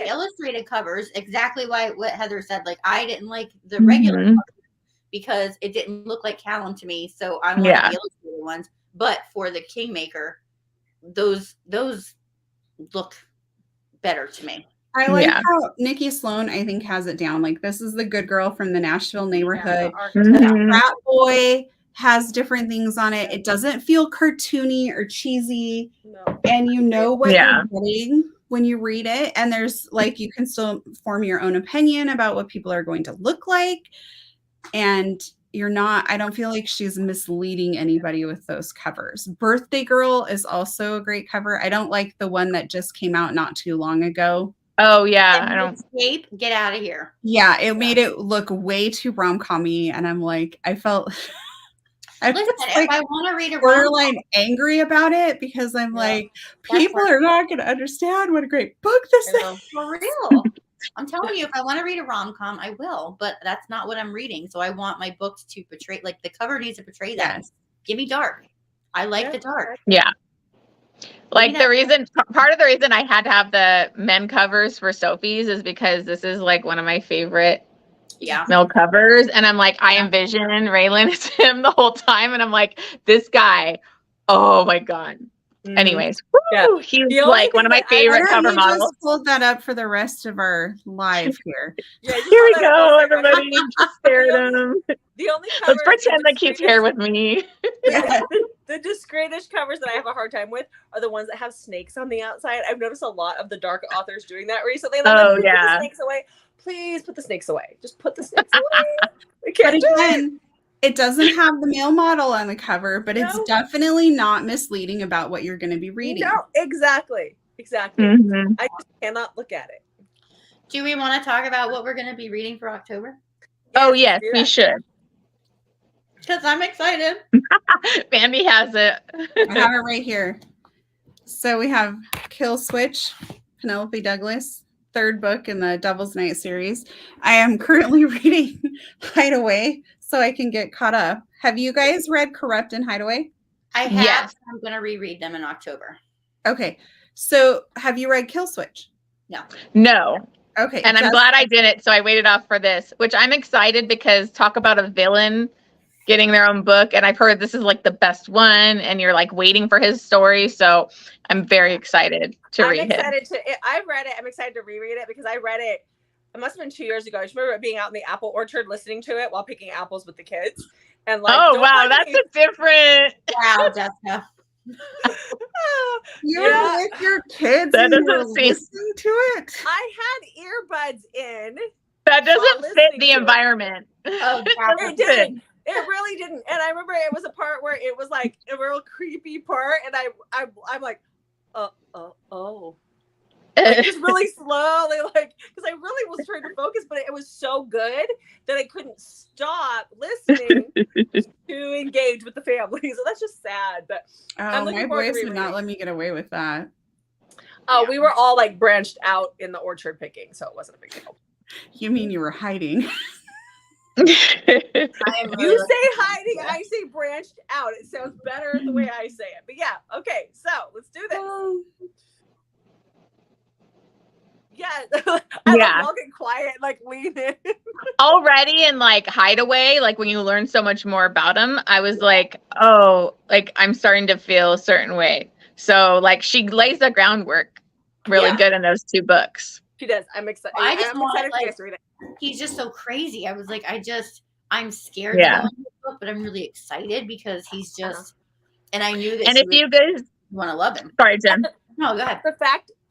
illustrated covers, exactly what Heather said. Like, I didn't like the regular covers, because it didn't look like Callum to me. So I wanted the illustrated ones. But for the Kingmaker, those look better to me. I like how Nikki Sloan, I think, has it down. Like, this is the good girl from the Nashville neighborhood. Rat Boy has different things on it. It doesn't feel cartoony or cheesy. And you know what you're getting when you read it. And there's like, you can still form your own opinion about what people are going to look like. And you're not, I don't feel like she's misleading anybody with those covers. Birthday Girl is also a great cover. I don't like the one that just came out not too long ago. Oh yeah, I don't. Escape, get out of here. Yeah, it made it look way too rom-com-y, and I'm like, I felt. Listen, if I want to read a borderline angry about it because I'm like, people are not going to understand what a great book this is. For real. I'm telling you, if I want to read a rom-com, I will, but that's not what I'm reading. So I want my books to portray, like the cover needs to portray that. Yes. Give me dark. I like the dark. Yeah. Like the reason, part of the reason I had to have the men covers for Sophie's is because this is like one of my favorite male covers. And I'm like, I envision Raylan as him the whole time. And I'm like, this guy, oh my God. Anyways, he's like one of my favorite cover models. Just hold that up for the rest of our live here. Here we go, everybody. Just stare at him. The only let's pretend that he's here with me. The discretish covers that I have a hard time with are the ones that have snakes on the outside. I've noticed a lot of the dark authors doing that recently. Like, put the snakes away. Please put the snakes away. Just put the snakes away. We can't do it. It doesn't have the male model on the cover, but it's definitely not misleading about what you're going to be reading. No, exactly. Mm-hmm. I just cannot look at it. Do we want to talk about what we're going to be reading for October? Oh, yes, we should. Because I'm excited. Bambi has it. I have it right here. So we have Kill Switch, Penelope Douglas, third book in the Devil's Night series. I am currently reading Hideaway, so I can get caught up. Have you guys read Corrupt and Hideaway? I have. Yes. I'm going to reread them in October. Okay. So have you read Kill Switch? No. Okay. And I'm glad I didn't. So I waited off for this, which I'm excited because talk about a villain getting their own book. And I've heard this is like the best one and you're like waiting for his story. So I'm very excited to read it. I've read it. I'm excited to reread it because I read it. It must have been 2 years ago. I just remember it being out in the apple orchard, listening to it while picking apples with the kids. And like, oh wow, that's a different. Wow, Jessica. You were with your kids and you were listening to it. I had earbuds in. That doesn't fit the environment. Oh, it didn't. It really didn't. And I remember it was a part where it was like a real creepy part, and I'm like, oh. Like, just really slowly, like, because I really was trying to focus, but it was so good that I couldn't stop listening to engage with the family. So that's just sad. But my boys would not let me get away with that. Oh, we were all like branched out in the orchard picking, so it wasn't a big deal. You mean you were hiding? You say hiding, I say branched out. It sounds better the way I say it. But yeah, okay, so let's do this. I'm walking quiet, like lean in. Already in like Hideaway, like when you learn so much more about him, I was like, oh, like I'm starting to feel a certain way. So like she lays the groundwork really good in those two books. She does. I'm excited. I'm excited for you guys to read it. He's just so crazy. I was like, I'm scared to go into the book, but I'm really excited because he's just, and I knew that. And if you guys want to love him. Sorry, Jen. No, go ahead. The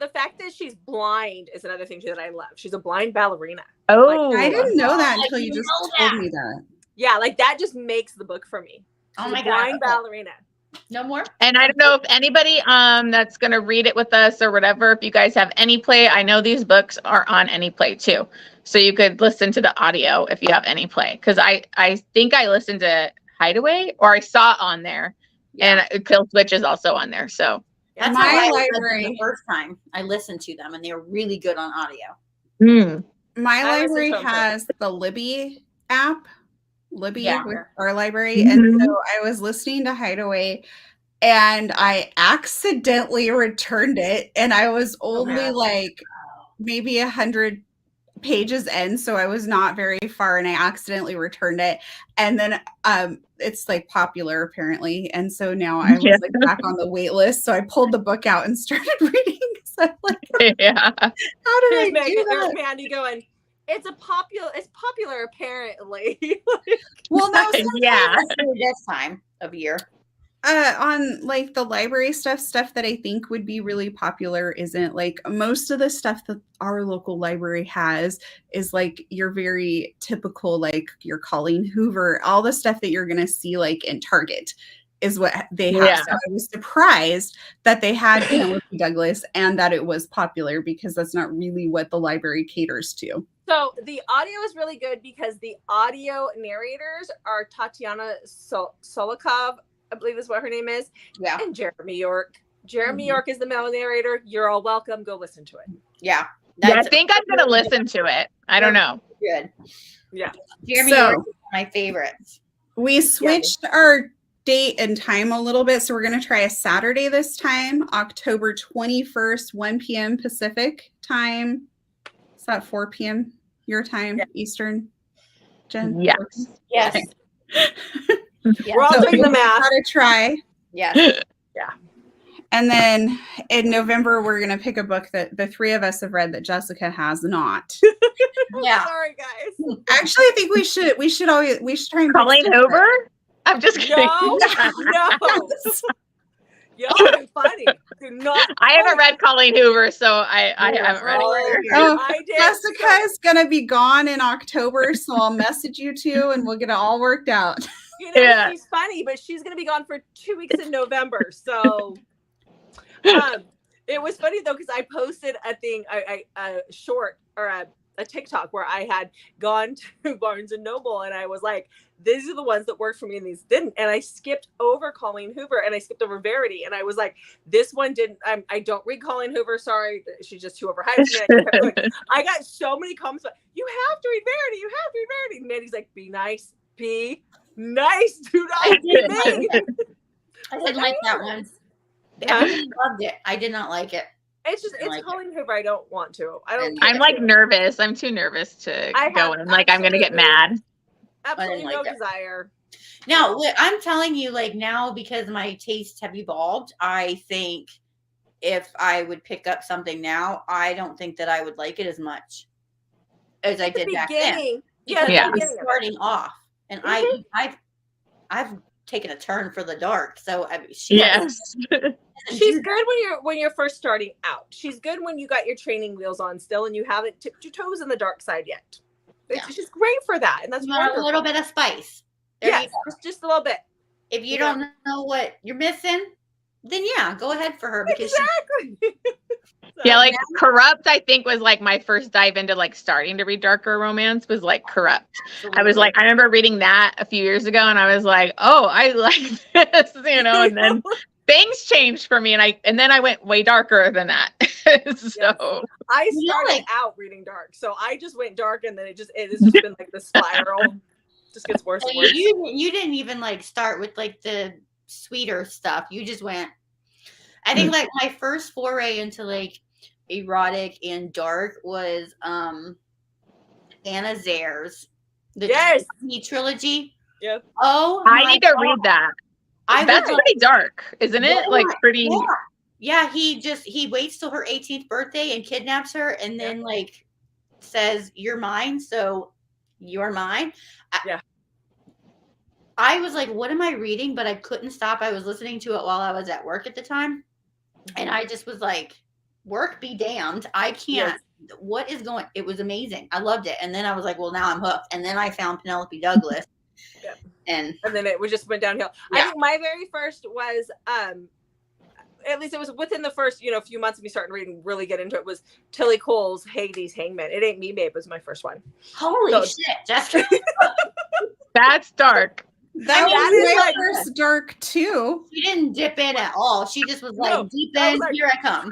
fact that she's blind is another thing too that I love. She's a blind ballerina. Oh, I didn't know that until you just told me that. Yeah, like that just makes the book for me. She's my blind ballerina. No more. And I don't know if anybody that's gonna read it with us or whatever, if you guys have any play, I know these books are on any play too. So you could listen to the audio if you have any play. Because I think I listened to Hideaway or I saw it on there. Yeah. And Kill Switch is also on there. So that's my library. The first time I listened to them and they were really good on audio. My library has the Libby app. Libby with our library. And so I was listening to Hideaway and I accidentally returned it. And I was only like maybe 100 pages in, so I was not very far, and I accidentally returned it. And then it's like popular apparently, and so now I was like back on the wait list. So I pulled the book out and started reading. So I'm like, how did I do that? Mandy going, it's popular apparently. Well, no, this time of year. On like the library stuff that I think would be really popular isn't like most of the stuff that our local library has is like your very typical, like your Colleen Hoover, all the stuff that you're going to see like in Target is what they have. So I was surprised that they had Penelope Douglas and that it was popular because that's not really what the library caters to. So the audio is really good because the audio narrators are Tatiana Solikov, I believe is what her name is. Yeah. And Jeremy York. Jeremy York is the male narrator. You're all welcome. Go listen to it. Yeah. I think I'm going to listen to it. I don't know. Good. Yeah. Jeremy York is my favorites. We switched our date and time a little bit. So we're going to try a Saturday this time, October 21st, 1 p.m. Pacific time. Is that 4 p.m. your time, Eastern, Jen? Yes. Yes. We're all doing the math. Gotta try. Yes. Yeah. And then in November, we're going to pick a book that the three of us have read that Jessica has not. Yeah. Sorry, guys. Actually, I think we should try and Colleen Hoover? I'm just kidding. No. Y'all are funny. Do not. I haven't read Colleen Hoover, so I haven't read it. Oh, I did. Jessica is going to be gone in October, so I'll message you two and we'll get it all worked out. You know, she's funny, but she's going to be gone for 2 weeks in November. So it was funny, though, because I posted a thing, a short or a TikTok where I had gone to Barnes and Noble and I was like, these are the ones that worked for me and these didn't. And I skipped over Colleen Hoover and I skipped over Verity. And I was like, this one didn't, I don't read Colleen Hoover. Sorry. She's just too overhyped. I got so many comments about, you have to read Verity. You have to read Verity. And Mandy's like, be nice. Be nice. Do not be mean. I didn't like that one. I loved it. I did not like it. It's just, it's Colleen Hoover. I don't want to. I'm like nervous. I'm too nervous to go in. Like, I'm going to get mad. Absolutely no desire. Now, I'm telling you, like now, because my tastes have evolved, I think if I would pick up something now, I don't think that I would like it as much as I did back then. Yeah. Starting off, and I've taken a turn for the dark. So she's good when you're first starting out. She's good when you got your training wheels on still and you haven't tipped your toes in the dark side yet. She's great for that, and that's a little bit of spice. Yes, just a little bit. If you don't know what you're missing, then go ahead for her because yeah, like Corrupt, I think was like my first dive into like starting to read darker romance was like Corrupt. Absolutely. I was like, I remember reading that a few years ago and I was like, oh, I like this, and then things changed for me and then I went way darker than that. So I started out reading dark. So I just went dark and then it's just been like the spiral. Just gets worse and worse. You didn't even like start with like the sweeter stuff. You just went, I think like my first foray into like erotic and dark was Anna Zare's the trilogy. Yep. Oh, I need to read that. That's pretty dark, isn't it? Like pretty. Yeah, he waits till her 18th birthday and kidnaps her, and then like says, "You're mine, so you're mine." I was like, "What am I reading?" But I couldn't stop. I was listening to it while I was at work at the time, and I just was like, "Work be damned! I can't." Yes. What is going? It was amazing. I loved it, and then I was like, "Well, now I'm hooked." And then I found Penelope Douglas. Yep. And then it just went downhill. I think my very first was at least it was within the first few months of me starting reading, really get into it, was Tilly Cole's Hades Hangman. It Ain't Me Babe was my first one. Holy shit, Jessica. That's dark. That was my first dark too. She didn't dip in at all. She just was like, deep in, here I come.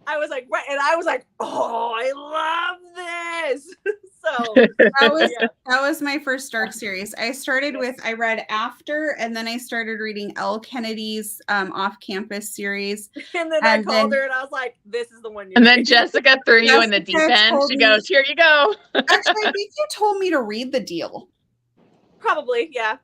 I was like, right. And I was like, oh, I love this. So that was my first dark series. I read After, and then I started reading Elle Kennedy's Off-Campus series. And then I called her and I was like, this is the one. And then Jessica threw you in the deep end. She goes, here you go. Actually, I think you told me to read The Deal. Probably, yeah.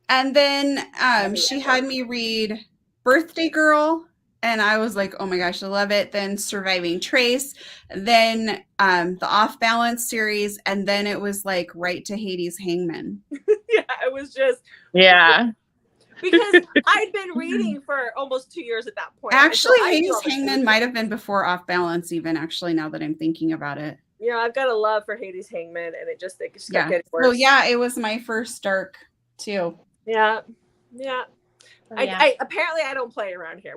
And then she had me read Birthday Girl. And I was like, oh my gosh, I love it. Then Surviving Trace, then the Off Balance series, and then it was like right to Hades' Hangman. Yeah, it was just because I'd been reading for almost 2 years at that point. Actually, Hades' Hangman might have been before Off Balance, even actually, now that I'm thinking about it. Yeah, I've got a love for Hades' Hangman, and it just kept getting worse. Well, yeah, it was my first dark too. Yeah. Oh, yeah. I apparently I don't play around here.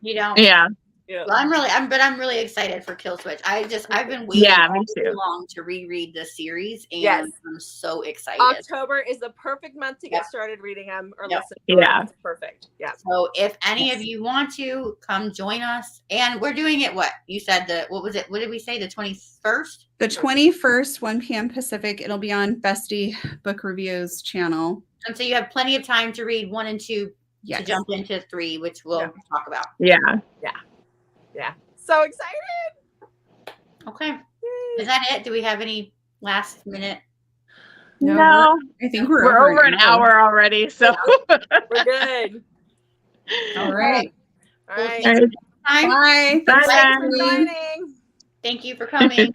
You don't. Yeah. Well, I'm really excited for Kill Switch. I've been waiting too long to reread the series, and I'm so excited. October is the perfect month to get started reading them or listen to them. It's perfect. Yeah. So if any of you want to come join us, and we're doing it, what you said, what was it? What did we say? The 21st? The 21st, 1 p.m. Pacific. It'll be on Bestie Book Reviews channel. And so you have plenty of time to read 1 and 2 to jump into 3, which we'll talk about. Yeah. So excited. Okay. Yay. Is that it? Do we have any last minute? No. I think we're over an hour already. So we're good. All right. All right. Bye. Bye. Thanks for joining. Thank you for coming.